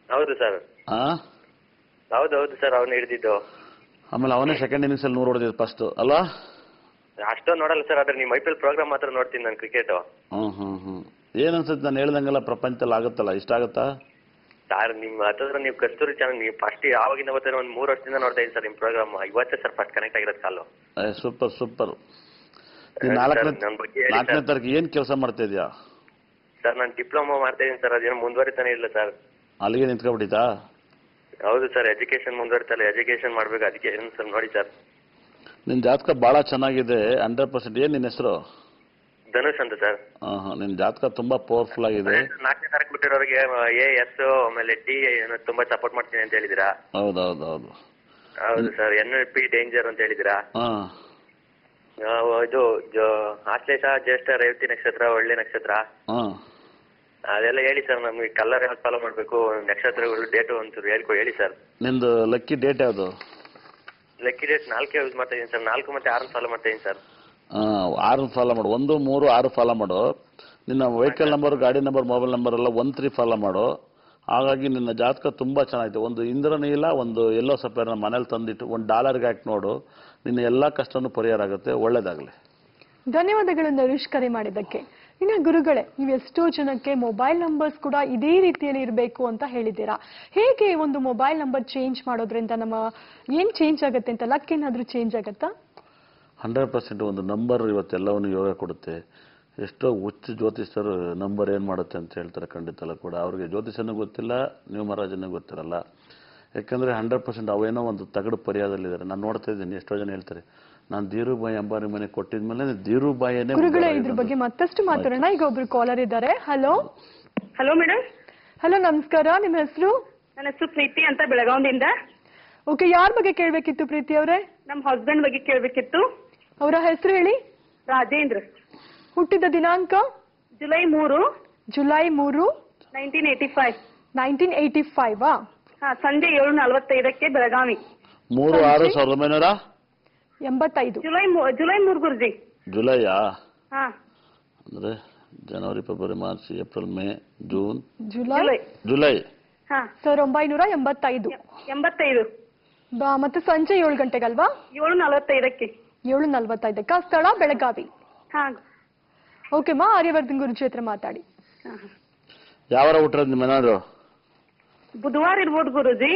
ಹೌದು ಸರ್. ಹೌದು ಸರ್, ಅವನು ಹಿಡಿದಿದ್ದು. ಆಮೇಲೆ ಅವನೇ ಸೆಕೆಂಡ್ ಇನ್ನಿಂಗ್ಸ್ ಅಲ್ಲಿ 100 ಹೊಡೆದಿದ್ದು ಫಸ್ಟ್ ಅಲ್ವಾ? ಅಷ್ಟೊಂದು ನೋಡಲ್ಲ ಸರ್, ಆದ್ರೆ ನಿಮ್ಮ IPL ಪ್ರೋಗ್ರಾಮ್ ಮಾತ್ರ ನೋಡ್ತೀನಿ ನಾನು ಕ್ರಿಕೆಟ್. ಏನ್ ಅನ್ಸುತ್ತೆ ನಾನು ಹೇಳ್ದಂಗೆಲ್ಲ ಪ್ರಪಂಚದಲ್ಲಿ ಆಗುತ್ತಲ್ಲ, ಇಷ್ಟ ಆಗುತ್ತಾ ಸರ್? ನಿಮ್ಮ ಹತ್ರ ನೀವು ಕಸ್ತೂರಿ ಚಾನಲ್ ನೀವು ಫಸ್ಟ್ ಯಾವಾಗಿಂದ ಬರ್ತಾರೆ? ಒಂದು 3 ವರ್ಷದಿಂದ ನೋಡ್ತಾ ಇದ್ದೀನಿ ಸರ್ ನಿಮ್ಮ ಪ್ರೋಗ್ರಾಮ್. ಇವತ್ತೇ ಸರ್ ಫಸ್ಟ್ ಕನೆಕ್ಟ್ ಆಗಿರೋದು ಕಾಲು. Super super. 4ನೇ ತಾರೀಕು ಏನ್ ಕೆಲಸ ಮಾಡ್ತಾ ಇದೀಯಾ? ಸರ್ ನಾನು ಡಿಪ್ಲೊಮಾ ಮಾಡ್ತಾ ಇದ್ದೀನಿ ಸರ್, ಅದೇನೋ ಮುಂದುವರಿತಾನೆ ಇಲ್ಲ ಸರ್. ಅಲ್ಲಿಗೆ ನಿಂತ್ಕೊಬಿಟ್ಟಿತಾ? ಹೌದು ಸರ್, ಎಜುಕೇಶನ್ ಮುಂದುವರಿತಲ್ಲ, ಎಜುಕೇಶನ್ ಮಾಡ್ಬೇಕು, ಅದಕ್ಕೆ ಏನು ಸರ್ ನೋಡಿ ಸರ್. ನಿನ್ ಜಾತಕ ಬಹಳ ಚೆನ್ನಾಗಿದೆ, 100%. ಏನ್ ನಿನ್ನ ಹೆಸರು? ಧನುಷ್ ಅಂತ ಸರ್. ನಿನ್ ಜಾತಕ ತುಂಬಾ ಪವರ್ಫುಲ್ ಆಗಿದೆ. 4ನೇ ತಾರೀಕು ಬಿಟ್ಟಿರೋರಿಗೆ AS ಆಮೇಲೆ T ತುಂಬಾ ಸಪೋರ್ಟ್ ಮಾಡ್ತೀನಿ ಅಂತ ಹೇಳಿದಿರಾ. ಹೌದೌದೌದು. ಹೌದು ಸರ್. NLP ಡೇಂಜರ್ ಅಂತ ಹೇಳಿದಿರಾ. ಇದು ಆಶ್ಲೇಷ, ಜ್ಯೇಷ್ಠ, ರೇವತಿ ನಕ್ಷತ್ರ, ಒಳ್ಳೆ ನಕ್ಷತ್ರ ಅದೆಲ್ಲ ಹೇಳಿ ಸರ್. ನಮ್ಗೆ ಕಲರ್ ಯಾವ್ದು ಫಾಲೋ ಮಾಡ್ಬೇಕು, ನಕ್ಷತ್ರಗಳು, ಡೇಟು ಒಂಚೂರು ಹೇಳಿ ಸರ್. ನಿಂದು ಲಕ್ಕಿ ಡೇಟ್ ಯಾವ್ದು? ಲಕ್ಕಿ ಡೇಟ್ 4 ಯೂಸ್ ಮಾಡ್ತಾ ಇದೀನಿ ಸರ್. 4 ಮತ್ತೆ 6 ಫಾಲೋ ಮಾಡ್ತಾ ಇದೀನಿ ಸರ್. 6 ಫಾಲೋ ಮಾಡು. 1, 3, 6 ಫಾಲೋ ಮಾಡು. ನಿನ್ನ ವೆಹಿಕಲ್ ನಂಬರ್, ಗಾಡಿ ನಂಬರ್, ಮೊಬೈಲ್ ನಂಬರ್ ಎಲ್ಲ 1, 3 ಫಾಲೋ ಮಾಡು. ಹಾಗಾಗಿ ನಿನ್ನ ಜಾತಕ ತುಂಬಾ ಚೆನ್ನಾಗಿದೆ. ಒಂದು ಇಂದ್ರನೀಲ, ಒಂದು ಎಲ್ಲೋ ಸಫೇರ್ ಮನೇಲಿ ತಂದಿಟ್ಟು $1 ಹಾಕಿ ನೋಡು, ನಿನ್ನ ಎಲ್ಲಾ ಕಷ್ಟನೂ ಪರಿಹಾರ ಆಗುತ್ತೆ. ಒಳ್ಳೇದಾಗಲಿ. ಧನ್ಯವಾದಗಳು ನರೇಶ್, ಕರೆ ಮಾಡಿದ್ದಕ್ಕೆ. ಇನ್ನು ಗುರುಗಳೇ, ನೀವು ಎಷ್ಟೋ ಜನಕ್ಕೆ ಮೊಬೈಲ್ ನಂಬರ್ಸ್ ಕೂಡ ಇದೇ ರೀತಿಯಲ್ಲಿ ಇರಬೇಕು ಅಂತ ಹೇಳಿದ್ದೀರಾ. ಹೇಗೆ ಒಂದು ಮೊಬೈಲ್ ನಂಬರ್ ಚೇಂಜ್ ಮಾಡೋದ್ರಿಂದ ನಮ್ಮ ಏನ್ ಚೇಂಜ್ ಆಗುತ್ತೆ ಅಂತ? ಲಕ್ ಏನಾದ್ರೂ ಚೇಂಜ್ ಆಗುತ್ತಾ? 100% ಒಂದು ನಂಬರ್ ಇವತ್ತೆಲ್ಲವನ್ನು ಯೋಗ ಕೊಡುತ್ತೆ. ಎಷ್ಟೋ ಹುಚ್ಚು ಜ್ಯೋತಿಷ್ಯರು ನಂಬರ್ ಏನ್ ಮಾಡುತ್ತೆ ಅಂತ ಹೇಳ್ತಾರೆ. ಖಂಡಿತಲ್ಲ ಕೂಡ ಅವ್ರಿಗೆ ಜ್ಯೋತಿಷನೂ ಗೊತ್ತಿಲ್ಲ, ನ್ಯೂಮರಾಜನೂ ಗೊತ್ತಿರಲ್ಲ. ಯಾಕಂದ್ರೆ 100% ಅವೇನೋ ಒಂದು ತಗಡು ಪರಿಹಾರದಲ್ಲಿದ್ದಾರೆ. ನಾನು ನೋಡ್ತಾ ಇದ್ದೀನಿ, ಎಷ್ಟೋ ಜನ ಹೇಳ್ತಾರೆ ನಾನು ಧೀರುಭಾಯಿ ಅಂಬಾನಿ ಮನೆ ಕೊಟ್ಟಿದ್ಮೇಲೆ ಧೀರುಭಾಯಿನೇ. ಗುರುಗಳೇ, ಇದ್ರ ಬಗ್ಗೆ ಮತ್ತಷ್ಟು ಮಾತಾಡೋಣ. ಈಗ ಒಬ್ರು ಕಾಲರ್ ಇದ್ದಾರೆ. Hello hello madam. ಹಲೋ, ನಮಸ್ಕಾರ. ನಿಮ್ಮ ಹೆಸರು? ನನ್ನ ಹೆಸರು ಪ್ರೀತಿ ಅಂತ, ಬೆಳಗಾವಿಯಿಂದ. ಓಕೆ, ಯಾರ ಬಗ್ಗೆ ಕೇಳಬೇಕಿತ್ತು ಪ್ರೀತಿ ಅವರೇ? ನಮ್ಮ ಹಸ್ಬೆಂಡ್ ಬಗ್ಗೆ ಕೇಳಬೇಕಿತ್ತು. ಅವರ ಹೆಸರು ಹೇಳಿ. ರಾಜೇಂದ್ರ. ಹುಟ್ಟಿದ ದಿನಾಂಕ? ಜುಲೈ 3, 1985. 1985. ಸಂಜೆ 7:45 ಬೆಳಗಾವಿ. 3/6/1985. ಜುಲೈ 3 ಗುರುಜಿ. ಜುಲೈಯಾ? ಹಾ. ಅಂದ್ರೆ ಜನವರಿ, ಫೆಬ್ರವರಿ, ಮಾರ್ಚ್, ಏಪ್ರಿಲ್, ಮೇ, ಜೂನ್, ಜುಲೈ. ಹಾ. 1985. 85. ಮತ್ತೆ ಸಂಜೆ 7 ಗಂಟೆಗಲ್ವಾ? 7:45. 7:45. ಸ್ಥಳ ಬೆಳಗಾವಿ. ಹಾ. ಓಕೆ ಮಾ, ಆರ್ಯವರ್ಧನ್ ಗುರುಜಿ ಹತ್ರ ಮಾತಾಡಿ. ಯಾವಾರ ಹುಟ್ಟಿರೋದು ನಿಮ್ಮ ಮನೆಯವರು? ಬುಧವಾರ ಇರ್ಬೋದು ಗುರುಜಿ.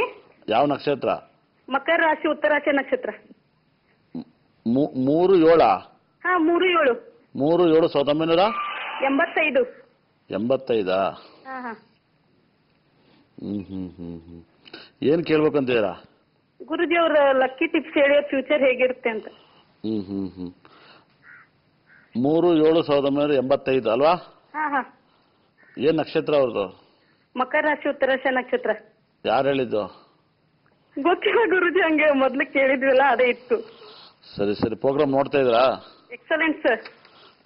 ಯಾವ ನಕ್ಷತ್ರ? ಮಕರ ರಾಶಿ, ಉತ್ತರ ರಾಶಿ ನಕ್ಷತ್ರ. 3-7 ಹಾ 3-7 3-7-1985. 85. ಹಾ ಹಾ. ಏನ್ ಕೇಳ್ಬೇಕಂತೀರಾ? ಗುರುಜಿ ಅವ್ರ ಲಕ್ಕಿ ಟಿಪ್ಸ್ ಹೇಳಿ ಫ್ಯೂಚರ್ ಹೇಗಿರುತ್ತೆ ಅಂತ. 3-7-1985 ಅಲ್ವಾ? ಹಾ ಹಾ. ಏನ್ ನಕ್ಷತ್ರ ಅವ್ರದ್ದು? ಮಕರ ರಾಶಿ ಉತ್ತರಾಶಿ ನಕ್ಷತ್ರ. ಯಾರು ಹೇಳಿದ್ದು? ಗೊತ್ತಿಲ್ಲ ಗುರುಜಿ, ಹಂಗೆ ಮೊದ್ಲು ಕೇಳಿದ್ವಿಲ್ಲ ಅದೇ ಇತ್ತು. ಸರಿ ಸರಿ. ಪ್ರೋಗ್ರಾಮ್ ನೋಡ್ತಾ ಇದ್ರಾ? Excellent sir.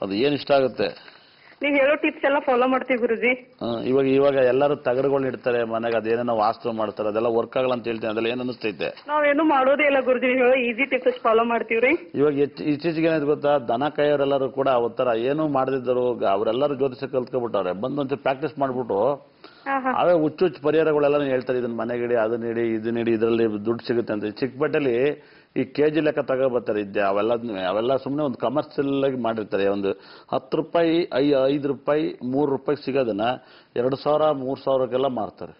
ಅದು ಏನ್ ಇಷ್ಟ ಆಗುತ್ತೆ? ನೀವ್ ಹೇಳೋ ಟಿಪ್ಸ್ ಎಲ್ಲ ಫಾಲೋ ಮಾಡ್ತೀವಿ ಗುರುಜಿ. ಇವಾಗ ಎಲ್ಲರೂ ತಗಡುಗಳನ್ನ ಇಡ್ತಾರೆ ಮನೆಗೆ, ಅದೇನೋ ವಾಸ್ತು ಮಾಡ್ತಾರೆ, ಅದೆಲ್ಲ ವರ್ಕ್ ಆಗಲ್ಲ ಅಂತ ಹೇಳ್ತೀನಿ. ಅದೆಲ್ಲ ಏನ್ ಅನಿಸ್ತೈತೆ? ನಾವೇನು ಮಾಡೋದೇ ಇಲ್ಲ ಗುರುಜಿ, ನೀವು ಹೇಳೋ ಈಸಿ ಟಿಪ್ಸ್ ಫಾಲೋ ಮಾಡ್ತೀವ್ರಿ. ಇವಾಗ ಇತ್ತೀಚೆಗೆ ಏನಾಯ್ತು ಗೊತ್ತಾ, ದನ ಕಾಯೋರೆಲ್ಲರೂ ಕೂಡ ಒತ್ತರ ಏನು ಮಾಡದಿದ್ದರು ಅವರೆಲ್ಲರೂ ಜ್ಯೋತಿಷ ಕಲ್ತ್ಕೊಬಿಟ್ಟವ್ರೆ. ಬಂದು ಒಂಚೂರು ಪ್ರಾಕ್ಟೀಸ್ ಮಾಡ್ಬಿಟ್ಟು ಅವೇ ಹುಚ್ಚು ಪರಿಹಾರಗಳೆಲ್ಲ ಹೇಳ್ತಾರೆ. ಇದನ್ನ ಮನೆಗಿಡಿ, ಅದನ್ನ ಇಡಿ, ಇದನ್ನ ಇಡಿ, ಇದರಲ್ಲಿ ದುಡ್ಡು ಸಿಗುತ್ತೆ ಅಂತ. ಚಿಕ್ಕಪೇಟೆಲಿ ಈ ಕೆಜಿ ಲೆಕ್ಕ ತಗೋಬರ್ತಾರೆ ಇದ್ದೆ. ಅವೆಲ್ಲ ಸುಮ್ಮನೆ ಒಂದು ಕಮರ್ಷಿಯಲ್ ಆಗಿ ಮಾಡಿರ್ತಾರೆ. ಒಂದು 10 ರೂಪಾಯಿ, 5 ರೂಪಾಯಿ, 3 ರೂಪಾಯಿ ಸಿಗೋದನ್ನ 2,000, 3,000ಕ್ಕೆಲ್ಲ ಮಾರ್ತಾರೆ.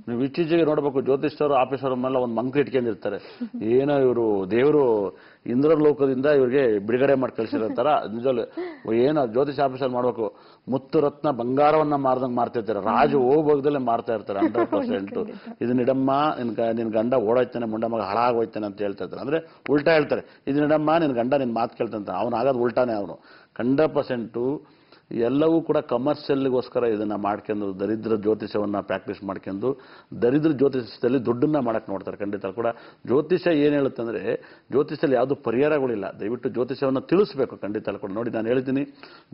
ನೀವು ಇತ್ತೀಚೆಗೆ ನೋಡ್ಬೇಕು, ಜ್ಯೋತಿಷ್ಯರು ಆಫೀಸರ್ ಮೇಲೆ ಒಂದು ಮಂಕ್ ಇಟ್ಕೊಂಡಿರ್ತಾರೆ. ಏನೋ ಇವರು ದೇವರು ಇಂದ್ರಲೋಕದಿಂದ ಇವ್ರಿಗೆ ಬಿಡುಗಡೆ ಮಾಡಿ ಕಳ್ಸಿರೋ ತರ. ನಿಜವಲ್ಲ, ಏನೋ ಜ್ಯೋತಿಷ ಆಫೀಸರ್ ಮಾಡ್ಬೇಕು, ಮುತ್ತು ರತ್ನ ಬಂಗಾರವನ್ನ ಮಾರ್ದಂಗೆ ಮಾರ್ತಿರ್ತಾರೆ. ರಾಜು ಹೋಗ್ಬೋಗದಲ್ಲೇ ಮಾರ್ತಾ ಇರ್ತಾರೆ 100%. ಇದನ್ನಿಡಮ್ಮ, ನಿನ್ ಗಂಡ ಓಡೋಯ್ತಾನೆ, ಮುಂಡ ಮಗ ಹಾಳಾಗೋಯ್ತಾನೆ ಅಂತ ಹೇಳ್ತಾ ಇರ್ತಾರೆ. ಅಂದ್ರೆ ಉಲ್ಟಾ ಹೇಳ್ತಾರೆ, ಇದನ್ನಿಡಮ್ಮ, ನಿನ್ ಗಂಡ ನಿನ್ ಮಾತು ಕೇಳ್ತಂತ. ಅವನು ಆಗೋದು ಉಲ್ಟಾನೆ. ಅವನು 100% ಎಲ್ಲವೂ ಕೂಡ ಕಮರ್ಷಿಯಲ್ಗೋಸ್ಕರ ಇದನ್ನ ಮಾಡ್ಕೊಂಡು ದರಿದ್ರ ಜ್ಯೋತಿಷವನ್ನ ಪ್ರಾಕ್ಟೀಸ್ ಮಾಡ್ಕೊಂಡು ದರಿದ್ರ ಜ್ಯೋತಿಷದಲ್ಲಿ ದುಡ್ಡನ್ನ ಮಾಡಕ್ ನೋಡ್ತಾರೆ. ಖಂಡಿತ ಕೂಡ ಜ್ಯೋತಿಷ ಏನ್ ಹೇಳುತ್ತೆ ಅಂದ್ರೆ, ಜ್ಯೋತಿಷದಲ್ಲಿ ಯಾವ್ದು ಪರಿಹಾರಗಳಿಲ್ಲ. ದಯವಿಟ್ಟು ಜ್ಯೋತಿಷವನ್ನ ತಿಳಿಸ್ಬೇಕು. ಖಂಡಿತ ಕೂಡ ನೋಡಿ, ನಾನು ಹೇಳ್ತೀನಿ,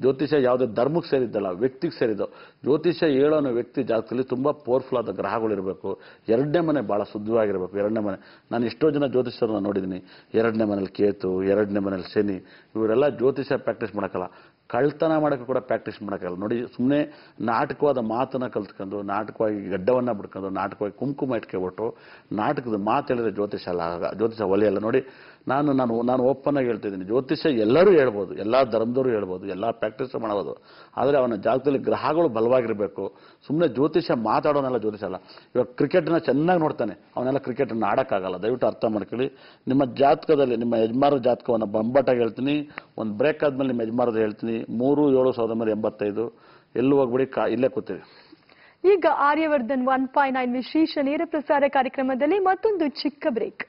ಜ್ಯೋತಿಷ ಯಾವುದೇ ಧರ್ಮಕ್ಕೆ ಸೇರಿದ್ದಲ್ಲ, ವ್ಯಕ್ತಿಗೆ ಸೇರಿದ್ದು. ಜ್ಯೋತಿಷ ಹೇಳೋನು ವ್ಯಕ್ತಿ ಜಾತಕದಲ್ಲಿ ತುಂಬಾ ಪವರ್ಫುಲ್ ಆದ ಗ್ರಹಗಳಿರಬೇಕು. 2ನೇ ಮನೆ ಬಹಳ ಶುದ್ಧವಾಗಿರ್ಬೇಕು. 2ನೇ ಮನೆ, ನಾನು ಎಷ್ಟೋ ಜನ ಜ್ಯೋತಿಷರನ್ನ ನೋಡಿದ್ದೀನಿ, 2ನೇ ಮನೇಲಿ ಕೇತು, 2ನೇ ಮನೇಲಿ ಶನಿ, ಇವರೆಲ್ಲ ಜ್ಯೋತಿಷ ಪ್ರಾಕ್ಟೀಸ್ ಮಾಡಕ್ಕಲ್ಲ, ಕಳ್ತನ ಮಾಡೋಕ್ಕೆ ಕೂಡ ಪ್ರಾಕ್ಟೀಸ್ ಮಾಡೋಕ್ಕಲ್ಲ. ನೋಡಿ, ಸುಮ್ಮನೆ ನಾಟಕವಾದ ಮಾತನ್ನ ಕಲ್ತ್ಕೊಂಡು, ನಾಟಕವಾಗಿ ಗಡ್ಡವನ್ನ ಬಿಡ್ಕೊಂಡು, ನಾಟಕವಾಗಿ ಕುಂಕುಮ ಇಟ್ಕೊಬಿಟ್ಟು ನಾಟಕದ ಮಾತು ಹೇಳಿದ್ರೆ ಜ್ಯೋತಿಷ ಅಲ್ಲ, ಜ್ಯೋತಿಷ ಒಲೆಯಲ್ಲ. ನೋಡಿ, ನಾನು ಓಪನ್ ಆಗಿ ಹೇಳ್ತಿದ್ದೀನಿ, ಜ್ಯೋತಿಷ ಎಲ್ಲರೂ ಹೇಳ್ಬೋದು, ಎಲ್ಲಾ ಧರ್ಮದವರು ಹೇಳ್ಬೋದು, ಎಲ್ಲಾ ಪ್ರಾಕ್ಟೀಸ್ ಮಾಡ್ಬೋದು. ಆದರೆ ಅವನ ಜಾಗದಲ್ಲಿ ಗ್ರಹಗಳು ಬಲವಾಗಿರಬೇಕು. ಸುಮ್ಮನೆ ಜ್ಯೋತಿಷ ಮಾತಾಡೋನೆಲ್ಲ ಜ್ಯೋತಿಷ ಅಲ್ಲ. ಇವಾಗ ಕ್ರಿಕೆಟ್ನ ಚೆನ್ನಾಗಿ ನೋಡ್ತಾನೆ, ಅವನೆಲ್ಲ ಕ್ರಿಕೆಟ್ನ ಆಡೋಕ್ಕಾಗಲ್ಲ. ದಯವಿಟ್ಟು ಅರ್ಥ ಮಾಡ್ಕೊಳ್ಳಿ. ನಿಮ್ಮ ಜಾತಕದಲ್ಲಿ, ನಿಮ್ಮ ಯಜಮಾನ ಜಾತಕವನ್ನು ಬಂಬಟಾಗಿ ಹೇಳ್ತೀನಿ. ಒಂದು ಬ್ರೇಕ್ ಆದ್ಮೇಲೆ ನಿಮ್ಮ ಯಜಮಾನದ ಹೇಳ್ತೀನಿ. 3-7-1985. ಎಲ್ಲೂ ಹೋಗ್ಬಿಡಿ, ಇಲ್ಲೇ ಕೂತೀವಿ. ಈಗ ಆರ್ಯವರ್ಧನ್ 1.9 ವಿಶೇಷ ನೇರ ಪ್ರಸಾರ ಕಾರ್ಯಕ್ರಮದಲ್ಲಿ ಮತ್ತೊಂದು ಚಿಕ್ಕ ಬ್ರೇಕ್.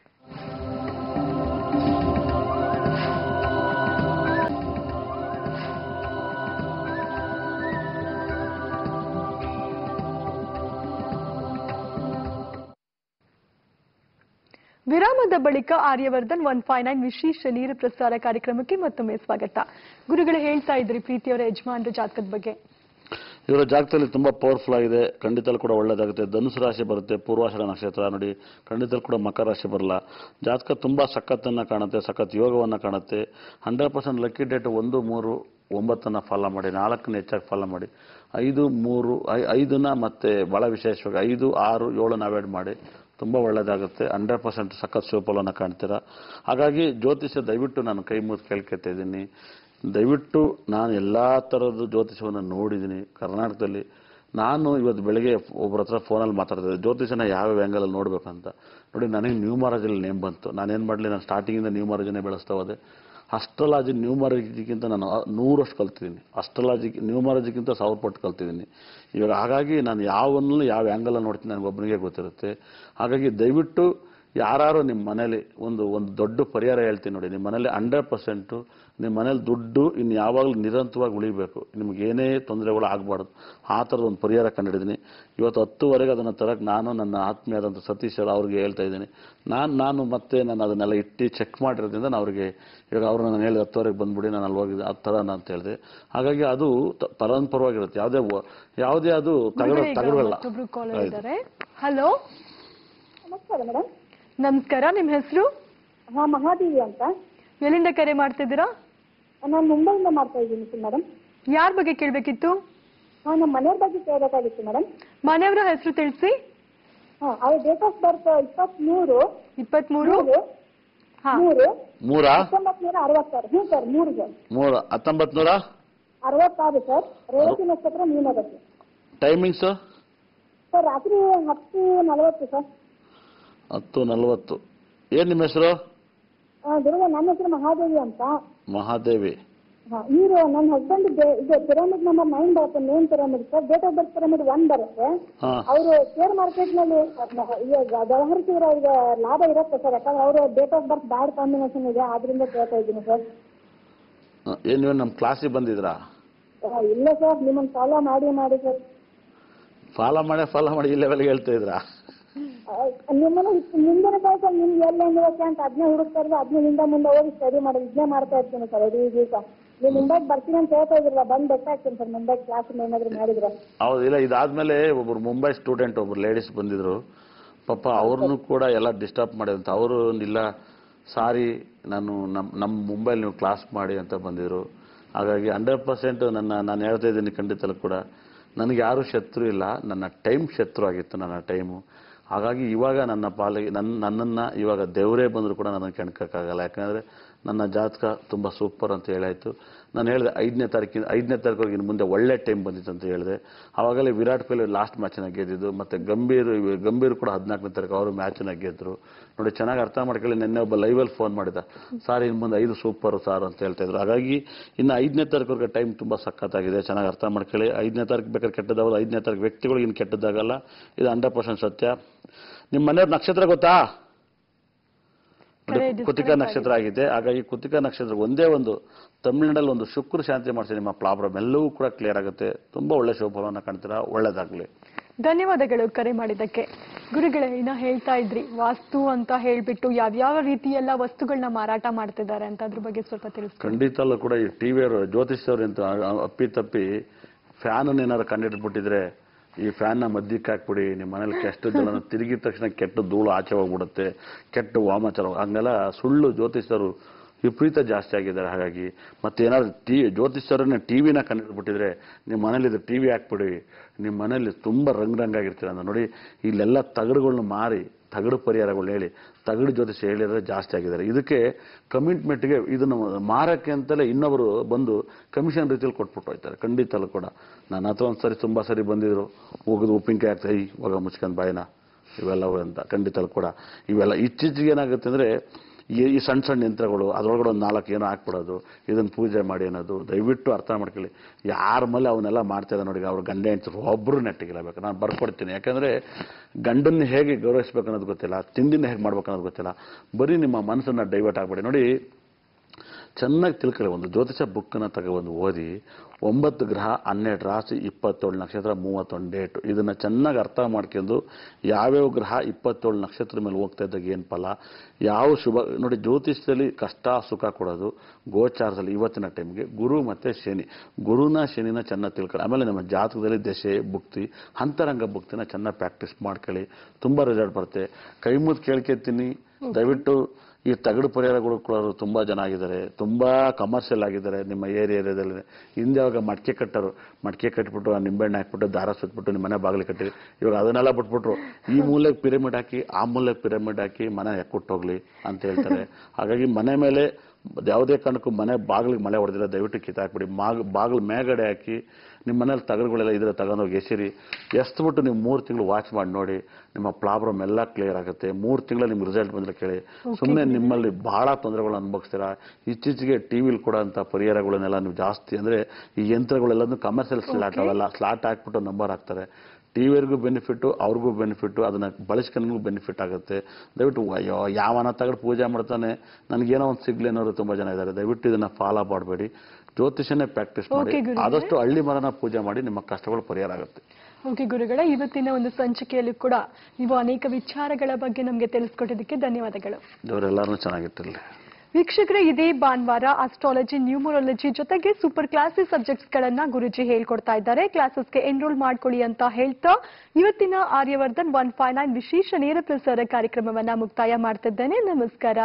ವಿರಾಮದ ಬಳಿಕ ಆರ್ಯವರ್ಧನ್ 1.9 ವಿಶೇಷ ನೇರ ಪ್ರಸಾರ ಕಾರ್ಯಕ್ರಮಕ್ಕೆ ಮತ್ತೊಮ್ಮೆ ಸ್ವಾಗತ. ಗುರುಗಳು ಹೇಳ್ತಾ ಇದ್ರಿ ಪ್ರೀತಿಯವರ ಯಜಮಾನರ ಜಾತಕದ ಬಗ್ಗೆ. ಇವರ ಜಾತಕದಲ್ಲಿ ತುಂಬಾ ಪವರ್ಫುಲ್ ಆಗಿದೆ. ಖಂಡಿತಲು ಕೂಡ ಒಳ್ಳೇದಾಗುತ್ತೆ. ಧನುಸು ರಾಶಿ ಬರುತ್ತೆ, ಪೂರ್ವಾಷಾಢ ನಕ್ಷತ್ರ. ನೋಡಿ, ಖಂಡಿತಲು ಕೂಡ ಮಕರ ರಾಶಿ ಬರಲ್ಲ. ಜಾತಕ ತುಂಬಾ ಸಖತ್ತನ್ನ ಕಾಣುತ್ತೆ, ಸಖತ್ ಯೋಗವನ್ನ ಕಾಣುತ್ತೆ. 100% ಲಕ್ಕಿ ಡೇಟ್ 1-3-9 ಫಾಲೋ ಮಾಡಿ, 4ನ್ನ ಹೆಚ್ಚಾಗಿ ಫಾಲೋ ಮಾಡಿ. 5-3-5ನ ಮತ್ತೆ ಬಹಳ ವಿಶೇಷವಾಗಿ 5-6-7 ಅವಾಯ್ಡ್ ಮಾಡಿ. ತುಂಬ ಒಳ್ಳೆಯದಾಗುತ್ತೆ. 100% ಸಖತ್ ಶಿವಫಲವನ್ನು ಕಾಣ್ತೀರಾ. ಹಾಗಾಗಿ ಜ್ಯೋತಿಷ ದಯವಿಟ್ಟು ನಾನು ಕೈ ಮುಗಿದು ಕೇಳ್ಕೊತಾ ಇದ್ದೀನಿ. ದಯವಿಟ್ಟು ನಾನು ಎಲ್ಲ ಥರದ ಜ್ಯೋತಿಷವನ್ನು ನೋಡಿದ್ದೀನಿ ಕರ್ನಾಟಕದಲ್ಲಿ. ನಾನು ಇವತ್ತು ಬೆಳಗ್ಗೆ ಒಬ್ಬರ ಹತ್ರ ಫೋನಲ್ಲಿ ಮಾತಾಡ್ತಿದ್ದೆ, ಜ್ಯೋತಿಷನ ಯಾವ ಆ್ಯಂಗಲಲ್ಲಿ ನೋಡ್ಬೇಕಂತ. ನೋಡಿ, ನನಗೆ ನ್ಯೂಮರಾಜಿಯಲ್ಲಿ ನೇಮ್ ಬಂತು. ನಾನೇನು ಮಾಡಲಿ, ನಾನು ಸ್ಟಾರ್ಟಿಂಗಿಂದ ನ್ಯೂಮರಾಜಿನೇ ಬೆಳೆಸ್ತಾ ಹೋದೆ. ಅಸ್ಟ್ರಾಲಜಿ ನ್ಯೂಮರಾಜಿಗಿಂತ ನಾನು 100 ಕಲ್ತಿದ್ದೀನಿ. ನ್ಯೂಮರಾಜಿಗಿಂತ 1000 ಪಟ್ಟು ಕಲ್ತಿದ್ದೀನಿ ಇವಾಗ. ಹಾಗಾಗಿ ನಾನು ಯಾವ ಆ್ಯಂಗಲಲ್ಲಿ ನೋಡ್ತೀನಿ ನನಗೊಬ್ಬನಿಗೆ ಗೊತ್ತಿರುತ್ತೆ. ಹಾಗಾಗಿ ದಯವಿಟ್ಟು ಯಾರು ನಿಮ್ಮ ಮನೇಲಿ ಒಂದು ದೊಡ್ಡ ಪರಿಹಾರ ಹೇಳ್ತೀನಿ ನೋಡಿ. ನಿಮ್ಮ ಮನೇಲಿ 100% ನಿಮ್ಮ ಮನೇಲಿ ದುಡ್ಡು ಇನ್ನು ಯಾವಾಗಲೂ ನಿರಂತರವಾಗಿ ಉಳಿಬೇಕು, ನಿಮ್ಗೇನೇ ತೊಂದರೆಗಳು ಆಗಬಾರ್ದು. ಆ ಥರದ ಒಂದು ಪರಿಹಾರ ಕಂಡಿದ್ದೀನಿ. ಇವತ್ತು 10ವರೆಗೆ ಅದನ್ನು ತರಕ್ಕೆ ನಾನು ನನ್ನ ಆತ್ಮೀಯರಾದಂಥ ಸತೀಶ್ ಅವ್ರಿಗೆ ಹೇಳ್ತಾ ಇದ್ದೀನಿ. ನಾನು ಮತ್ತೆ ನಾನು ಅದನ್ನೆಲ್ಲ ಇಟ್ಟು ಚೆಕ್ ಮಾಡಿರೋದ್ರಿಂದ ನಾನು ಅವ್ರಿಗೆ ಇವಾಗ ಅವರು ನಾನು ಹೇಳಿದ 10ವರೆಗೆ ಬಂದ್ಬಿಡಿ, ನಾನು ಅಲ್ಲಿ ಹೋಗಿದ್ದೆ ಆ ಥರ ಅಂತ ಹೇಳಿದೆ. ಹಾಗಾಗಿ ಅದು ಪರಂಪರವಾಗಿರುತ್ತೆ. ಯಾವುದೇ ಅದು ತಗಡಲ್ಲ. ಹಲೋ, ನಮಸ್ಕಾರ ಮೇಡಮ್. ನಮಸ್ಕಾರ, ನಿಮ್ಮ ಹೆಸರು? ಮಹಾದೇವಿ ಅಂತ. ಎಲ್ಲಿಂದ ಕರೆ ಮಾಡ್ತಿದ್ದೀರಾ? ನಾನು ಮುಂಬೈಯಿಂದ ಮಾಡ್ತಾ ಇದ್ದೀನಿ ಮೇಡಮ್. ಯಾರ ಬಗ್ಗೆ ಕೇಳಬೇಕಿತ್ತು? ನಮ್ಮ ಮನೆಯವ್ರ ಬಗ್ಗೆ ಕೇಳಬೇಕಾಗಿತ್ತು ಮೇಡಮ್. ಮನೆಯವರ ಹೆಸರು ತಿಳಿಸಿ. ಅವ್ರ ಡೇಟ್ ಆಫ್ ಬರ್ತ್ 23 1966. ಹ್ಞೂ ಸರ್, 1966 ಸರ್. ರೇವತಿ ನಕ್ಷತ್ರ ಮೀನಗತ್ತೆ. ಟೈಮಿಂಗ್ಸ್ ಸರ್ ರಾತ್ರಿ 10:40 ಸರ್. 10:40. ಏನು ನಿಮ್ಮ ಹೆಸರು? ಗುರುಗಳೇ ನನ್ನ ಹೆಸರು ಮಹಾದೇವಿ ಅಂತ. ಮಹಾದೇವಿ. ಇವರು ನನ್ನ ಹಸ್ಬೆಂಡ್ ಇದು ಪಿರಮಿಡ್ ನಂಬರ್ 9 ಬರುತ್ತೆ, main pyramid sir. Date of birth pyramid 1 ಬರುತ್ತೆ. ಅವರು ಶೇರ್ ಮಾರ್ಕೆಟ್ ನಲ್ಲಿ ವ್ಯವಹರಿಸಿದ್ರೆ ಈಗ ಲಾಭ ಇರುತ್ತೆ ಸರ್, ಯಾಕಂದ್ರೆ ಅವರು date of birth bad combination ಇದೆ, ಆದ್ರಿಂದ ಕೇಳ್ತಾ ಇದ್ದೀನಿ ಸರ್. ಏನ್ ನೀವು ನಮ್ಮ ಕ್ಲಾಸಿಗೆ ಬಂದಿದ್ರಾ? ಇಲ್ಲ ಸರ್, ನಿಮ್ಮನ್ನು ಫಾಲೋ ಮಾಡಿ ಸರ್. ಫಾಲೋ ಮಾಡಿ ಈ ಲೆವೆಲ್ಗೆ ಹೇಳ್ತಾ ಇದ್ರಾ? ನಿಮ್ಮನ್ನು ಮುಂದಿನ ದಿವಸ ನಿಮ್ಗೆ ಎಲ್ಲ ಹೆಂಗಿರುತ್ತೆ ಅಂತ ಅದನ್ನೇ ಹುಡುಕ್ತಾ ಇರೋದು, ಅದನ್ನ ಹಿಂದೆ ಮುಂದೆ ಹೋಗಿ ಸ್ಟಡಿ ಮಾಡೋದು, ಇದನ್ನೇ ಮಾಡ್ತಾ ಇರ್ತೀನಿ ಸರ್. ಇಡೀ ದಿವಸ ನೀವು ಮುಂಬೈಗೆ ಬರ್ತೀನಿ ಅಂತ ಹೇಳ್ತಾ ಇದ್ರಲ್ಲ, ಬಂದು ಬೆಟ್ಟಾಗ್ತೀನಿ ಸರ್ ಮುಂಬೈ ಕ್ಲಾಸ್ ಏನಾದ್ರು ಮಾಡಿದ್ರೆ. ಹೌದು. ಇಲ್ಲ, ಇದಾದ್ಮೇಲೆ ಒಬ್ರು ಮುಂಬೈ ಸ್ಟೂಡೆಂಟ್ ಒಬ್ರು ಲೇಡೀಸ್ ಬಂದಿದ್ರು ಪಾಪ, ಅವ್ರನ್ನು ಕೂಡ ಎಲ್ಲ ಡಿಸ್ಟರ್ಬ್ ಮಾಡಿದಂತ. ಅವರು ಇಲ್ಲ ಸಾರಿ ನಾನು ನಮ್ಮ ಮುಂಬೈಲಿ ನೀವು ಕ್ಲಾಸ್ ಮಾಡಿ ಅಂತ ಬಂದಿದ್ರು. ಹಾಗಾಗಿ 100% ನಾನು ಹೇಳ್ತಾ ಇದ್ದೀನಿ ಖಂಡಿತಲೂ ಕೂಡ ನನಗೆ ಯಾರೂ ಶತ್ರು ಇಲ್ಲ, ನನ್ನ ಟೈಮ್ ಶತ್ರು ಆಗಿತ್ತು, ನನ್ನ ಟೈಮು. ಹಾಗಾಗಿ ಇವಾಗ ನನ್ನ ಪಾಲಿಗೆ ನನ್ನನ್ನು ಇವಾಗ ದೇವರೇ ಬಂದರೂ ಕೂಡ ನನಗೆ ಕೆಣಕಕ್ಕಾಗಲ್ಲ. ಯಾಕಂದರೆ ನನ್ನ ಜಾತಕ ತುಂಬ ಸೂಪರ್ ಅಂತ ಹೇಳಾಯಿತು. ನಾನು ಹೇಳಿದೆ 5ನೇ ತಾರೀಕಿಗೆ ಇನ್ನು ಮುಂದೆ ಒಳ್ಳೆ ಟೈಮ್ ಬಂದಿತ್ತು ಅಂತ ಹೇಳಿದೆ. ಆವಾಗಲೇ ವಿರಾಟ್ ಕೊಹ್ಲಿ ಲಾಸ್ಟ್ ಮ್ಯಾಚನ್ನ ಗೆದ್ದಿದ್ದು, ಮತ್ತು ಗಂಭೀರ್ ಕೂಡ 14ನೇ ತಾರೀಕು ಅವರು ಮ್ಯಾಚನ್ನ ಗೆದ್ದರು. ನೋಡಿ, ಚೆನ್ನಾಗಿ ಅರ್ಥ ಮಾಡ್ಕೊಳ್ಳಿ. ನಿನ್ನೆ ಒಬ್ಬ ಲೈವಲ್ಲಿ ಫೋನ್ ಮಾಡಿದ, ಸಾರ್ ಇನ್ನು ಮುಂದೆ 5 ಸೂಪರು ಸಾರ್ ಅಂತ ಹೇಳ್ತಾ ಇದ್ರು. ಹಾಗಾಗಿ ಇನ್ನು 5ನೇ ತಾರೀಕುವರೆಗೆ ಟೈಮ್ ತುಂಬ ಸಖತ್ತಾಗಿದೆ, ಚೆನ್ನಾಗಿ ಅರ್ಥ ಮಾಡ್ಕೊಳ್ಳಿ. 5ನೇ ತಾರೀಕು ಬೇಕಾದ್ರೆ ಕೆಟ್ಟದಾಗೋದು, 5ನೇ ತಾರೀಕು ವ್ಯಕ್ತಿಗಳಿಗೆ ಇನ್ನು ಕೆಟ್ಟದಾಗಲ್ಲ, ಇದು 100% ಸತ್ಯ. ನಿಮ್ಮ ಮನೆಯವ್ರ ನಕ್ಷತ್ರ ಗೊತ್ತಾ? ಕೃತಿಕಾ ನಕ್ಷತ್ರ ಆಗಿದೆ. ಹಾಗಾಗಿ ಕೃತಿಕಾ ನಕ್ಷತ್ರ ಒಂದೇ ಒಂದು ತಮಿಳುನಾಡಲ್ಲಿ ಒಂದು ಶುಕ್ರ ಶಾಂತಿ ಮಾಡಿಸಿ ನಿಮ್ಮ ಪ್ರಾಬ್ಲಮ್ ಎಲ್ಲವೂ ಕೂಡ ಕ್ಲಿಯರ್ ಆಗುತ್ತೆ. ತುಂಬಾ ಒಳ್ಳೆ ಶುಭಫಲವನ್ನು ಕಾಣ್ತೀರಾ. ಒಳ್ಳೇದಾಗ್ಲಿ. ಧನ್ಯವಾದಗಳು ಕರೆ ಮಾಡಿದ್ದಕ್ಕೆ. ಗುರುಗಳೇ, ಇನ್ನ ಹೇಳ್ತಾ ಇದ್ರಿ ವಾಸ್ತು ಅಂತ ಹೇಳ್ಬಿಟ್ಟು ಯಾವ್ಯಾವ ರೀತಿಯೆಲ್ಲ ವಸ್ತುಗಳನ್ನ ಮಾರಾಟ ಮಾಡ್ತಿದ್ದಾರೆ ಅಂತ, ಅದ್ರ ಬಗ್ಗೆ ಸ್ವಲ್ಪ ತಿಳಿಸ್ತೀವಿ? ಖಂಡಿತಲ್ಲೂ ಕೂಡ ಈ ಟಿವಿಯವರು ಜ್ಯೋತಿಷ್ಯವರು ಅಂತ ಅಪ್ಪಿ ಫ್ಯಾನ್ ಏನಾದ್ರು ಕಂಡಿಟ್ಬಿಟ್ಟಿದ್ರೆ ಈ ಫ್ಯಾನ್ನ ಮಧ್ಯಕ್ಕೆ ಹಾಕ್ಬಿಡಿ, ನಿಮ್ಮ ಮನೇಲಿ ಕೆಟ್ಟ ಜನ ತಿರುಗಿದ ತಕ್ಷಣ ಕೆಟ್ಟ ಧೂಳು ಆಚೆ ಹೋಗ್ಬಿಡುತ್ತೆ, ಕೆಟ್ಟ ವಾಮಾಚಾರ, ಹಂಗೆಲ್ಲ ಸುಳ್ಳು ಜ್ಯೋತಿಷ್ಯರು ವಿಪರೀತ ಜಾಸ್ತಿ ಆಗಿದ್ದಾರೆ. ಹಾಗಾಗಿ ಮತ್ತೇನಾದ್ರು ಜ್ಯೋತಿಷ್ಯರನ್ನ ಟಿವಿನ ಕಂಡಿಡ್ಬಿಟ್ಟಿದ್ರೆ ನಿಮ್ಮ ಮನೇಲಿ ಇದು ಟಿವಿ ಹಾಕ್ಬಿಡಿ, ನಿಮ್ಮ ಮನೇಲಿ ತುಂಬ ರಂಗಾಗಿರ್ತೀರ ಅಂತ. ನೋಡಿ, ಇಲ್ಲೆಲ್ಲ ತಗಡುಗಳನ್ನ ಮಾರಿ ತಗಡು ಪರಿಹಾರಗಳು ಹೇಳಿ ತಗಡು ಜ್ಯೋತಿಷ್ಯ ಹೇಳಿದ್ರೆ ಜಾಸ್ತಿ ಆಗಿದ್ದಾರೆ. ಇದಕ್ಕೆ ಕಮಿಟ್ಮೆಂಟ್ಗೆ ಇದನ್ನು ಮಾರಕ್ಕೆ ಅಂತಲೇ ಇನ್ನೊಬ್ಬರು ಬಂದು ಕಮಿಷನ್ ರೀತಿಯಲ್ಲಿ ಕೊಟ್ಬಿಟ್ಟು ಹೋಗ್ತಾರೆ. ಖಂಡಿತಲ್ಲೂ ಕೂಡ ನನ್ನ ಹತ್ರ ಒಂದ್ಸರಿ ತುಂಬ ಸರಿ ಬಂದಿದ್ರು, ಹೋಗಿದ್ದು ಉಪ್ಪಿನಕಾಯಿ ಆಗ್ತಾ ಇವಾಗ ಮುಚ್ಕೊಂಡು ಬಾಯಿನ ಇವೆಲ್ಲವೂ ಅಂತ. ಖಂಡಿತಲ್ಲೂ ಕೂಡ ಇವೆಲ್ಲ ಇತ್ತೀಚೆಗೆ ಏನಾಗುತ್ತೆ ಅಂದರೆ ಈ ಸಣ್ಣ ಯಂತ್ರಗಳು ಅದರೊಳಗಡೆ ಒಂದು 4 ಏನೋ ಹಾಕ್ಬಿಡೋದು, ಇದನ್ನು ಪೂಜೆ ಮಾಡಿ ಅನ್ನೋದು. ದಯವಿಟ್ಟು ಅರ್ಥ ಮಾಡ್ಕೊಳ್ಳಿ, ಯಾರ ಮೇಲೆ ಅವನ್ನೆಲ್ಲ ಮಾಡ್ತಾ ಇದ್ದಾರೆ ನೋಡಿ, ಅವ್ರ ಗಂಡ ಹೆಂಡರು ಒಬ್ಬರು ನೆಟ್ಟಿಗಿರಬೇಕು. ನಾನು ಬರ್ಕೊಡ್ತೀನಿ. ಯಾಕಂದರೆ ಗಂಡನ್ನ ಹೇಗೆ ಗೌರವಿಸ್ಬೇಕು ಅನ್ನೋದು ಗೊತ್ತಿಲ್ಲ, ತಿಂಡಿನ ಹೇಗೆ ಮಾಡ್ಬೇಕು ಅನ್ನೋದು ಗೊತ್ತಿಲ್ಲ. ಬರೀ ನಿಮ್ಮ ಮನಸ್ಸನ್ನು ಡೈವರ್ಟ್ ಆಗಬೇಡಿ. ನೋಡಿ, ಚೆನ್ನಾಗಿ ತಿಳ್ಕೊಳ್ಳಿ. ಒಂದು ಜ್ಯೋತಿಷ ಬುಕ್ಕನ್ನು ತಗೊಬಂದು ಓದಿ, 9 ಗ್ರಹ, 12 ರಾಶಿ, 27 ನಕ್ಷತ್ರ, 31 ಡೇಟು, ಇದನ್ನು ಚೆನ್ನಾಗಿ ಅರ್ಥ ಮಾಡ್ಕೊಂಡು ಯಾವ್ಯಾವ ಗ್ರಹ 27 ನಕ್ಷತ್ರದ ಮೇಲೆ ಹೋಗ್ತಾ ಇದ್ದಾಗ ಏನು ಫಲ, ಯಾವ ಶುಭ. ನೋಡಿ, ಜ್ಯೋತಿಷದಲ್ಲಿ ಕಷ್ಟ ಸುಖ ಕೊಡೋದು ಗೋಚಾರದಲ್ಲಿ ಇವತ್ತಿನ ಟೈಮ್ಗೆ ಗುರು ಮತ್ತು ಶನಿ. ಗುರುನ ಶನಿನ ಚೆನ್ನಾಗಿ ತಿಳ್ಕೊಳ್ಳಿ. ಆಮೇಲೆ ನಮ್ಮ ಜಾತಕದಲ್ಲಿ ದಶೆ ಭುಕ್ತಿ ಅಂತರಂಗ ಭುಕ್ತಿನ ಚೆನ್ನಾಗಿ ಪ್ರಾಕ್ಟೀಸ್ ಮಾಡ್ಕೊಳ್ಳಿ, ತುಂಬ ರಿಸಲ್ಟ್ ಬರುತ್ತೆ. ಕೈ ಮುದ್ದು ಕೇಳ್ಕೊತೀನಿ, ದಯವಿಟ್ಟು ಈ ತಗಡು ಪರಿಹಾರಗಳು ಕೊಡೋರು ತುಂಬ ಜನ ಆಗಿದ್ದಾರೆ, ತುಂಬ ಕಮರ್ಷಿಯಲ್ ಆಗಿದ್ದಾರೆ ನಿಮ್ಮ ಏರಿಯಾದಲ್ಲಿ. ಹಿಂದೆ ಅವಾಗ ಮಡಿಕೆ ಕಟ್ಟರು, ಮಡಿಕೆ ಕಟ್ಬಿಟ್ಟು ಆ ನಿಂಬೆಹಣ್ಣು ಹಾಕ್ಬಿಟ್ಟು ದಾರ ಸುತ್ತಬಿಟ್ಟು ನಿಮ್ಮ ಮನೆ ಬಾಗಿಲು ಕಟ್ಟಿರಿ. ಇವಾಗ ಅದನ್ನೆಲ್ಲ ಬಿಟ್ಬಿಟ್ರು, ಈ ಮೂಲೆಗೆ ಪಿರಮಿಡ್ ಹಾಕಿ ಆ ಮೂಲೆಗೆ ಪಿರಮಿಡ್ ಹಾಕಿ ಮನೆ ಕೊಟ್ಟೋಗ್ಲಿ ಅಂತ ಹೇಳ್ತಾರೆ. ಹಾಗಾಗಿ ಮನೆ ಮೇಲೆ ಯಾವುದೇ ಕಾರಣಕ್ಕೂ ಮನೆ ಬಾಗಿಲಿಗೆ ಮಳೆ ಹೊಡೆದಿಲ್ಲ, ದಯವಿಟ್ಟು ಕಿತ್ತಾಕ್ಬಿಡಿ. ಬಾಗಿಲು ಮೇಗಡೆ ಹಾಕಿ ನಿಮ್ಮ ಮನೇಲಿ ತಗಡುಗಳೆಲ್ಲ ಇದ್ರೆ ತಗೊಂಡೋಗಿ ಎಸಿರಿ, ಎಸ್ಬಿಟ್ಟು ನೀವು 3 ತಿಂಗಳು ವಾಚ್ ಮಾಡಿ ನೋಡಿ, ನಿಮ್ಮ ಪ್ರಾಬ್ಲಮ್ ಎಲ್ಲ ಕ್ಲಿಯರ್ ಆಗುತ್ತೆ. 3 ತಿಂಗಳಲ್ಲಿ ನಿಮ್ಗೆ ರಿಸಲ್ಟ್ ಬಂದರೆ ಕೇಳಿ. ಸುಮ್ಮನೆ ನಿಮ್ಮಲ್ಲಿ ಬಹಳ ತೊಂದರೆಗಳನ್ನ ಅನುಭವಿಸ್ತೀರಾ. ಇತ್ತೀಚೆಗೆ ಟಿವಿಲಿ ಕೂಡ ಅಂತ ಪರಿಹಾರಗಳನ್ನೆಲ್ಲ ನೀವು ಜಾಸ್ತಿ ಅಂದರೆ ಈ ಯಂತ್ರಗಳೆಲ್ಲನೂ ಕಮರ್ಷಿಯಲ್ ಸ್ಲಾಟ್ ಅವೆಲ್ಲ ಸ್ಲಾಟ್ ಹಾಕ್ಬಿಟ್ಟು ನಂಬರ್ ಹಾಕ್ತಾರೆ. ಟಿವಿಯರ್ಗೂ ಬೆನಿಫಿಟ್ಟು, ಅವ್ರಿಗೂ ಬೆನಿಫಿಟ್ಟು, ಅದನ್ನು ಬಳಸ್ಕೊಂಡ್ಗೂ ಬೆನಿಫಿಟ್ ಆಗುತ್ತೆ. ದಯವಿಟ್ಟು ಯಾವನ ತಗಡು ಪೂಜೆ ಮಾಡ್ತಾನೆ ನನಗೇನೋ ಒಂದು ಸಿಗ್ಲಿ ಅನ್ನೋರು ತುಂಬ ಜನ ಇದ್ದಾರೆ. ದಯವಿಟ್ಟು ಇದನ್ನು ಫಾಲೋ ಮಾಡಬೇಡಿ, ಜ್ಯೋತಿಷನೇ ಪ್ರಾಕ್ಟೀಸ್ ಮಾಡಿ. ಆದಷ್ಟು ಹಳ್ಳಿ ಮರನ ಪೂಜೆ ಮಾಡಿ, ನಿಮ್ಮ ಕಷ್ಟಗಳು ಪರಿಹಾರ ಆಗುತ್ತೆ. ಓಕೆ ಗುರುಗಳೇ, ಇವತ್ತಿನ ಒಂದು ಸಂಚಿಕೆಯಲ್ಲಿ ಕೂಡ ನೀವು ಅನೇಕ ವಿಚಾರಗಳ ಬಗ್ಗೆ ನಮಗೆ ತಿಳಿಸ್ಕೊಟ್ಟಿದ್ದಕ್ಕೆ ಧನ್ಯವಾದಗಳು. ಇವರೆಲ್ಲರೂ ಚೆನ್ನಾಗಿಟ್ಟಿರಲಿ. ವೀಕ್ಷಕರೇ, ಇದೇ ಭಾನುವಾರ ಆಸ್ಟ್ರಾಲಜಿ, ನ್ಯೂಮರಾಲಜಿ ಜೊತೆಗೆ ಸೂಪರ್ ಕ್ಲಾಸಸ್ ಸಬ್ಜೆಕ್ಟ್ಸ್ ಗಳನ್ನ ಗುರುಜಿ ಹೇಳ್ಕೊಡ್ತಾ ಇದ್ದಾರೆ. ಕ್ಲಾಸಸ್ಗೆ ಎನ್ರೋಲ್ ಮಾಡ್ಕೊಳ್ಳಿ ಅಂತ ಹೇಳ್ತಾ ಇವತ್ತಿನ ಆರ್ಯವರ್ಧನ್ 159 ವಿಶೇಷ ನೇರ ಪ್ರಸಾರ ಕಾರ್ಯಕ್ರಮವನ್ನ ಮುಕ್ತಾಯ ಮಾಡ್ತಿದ್ದೇನೆ. ನಮಸ್ಕಾರ.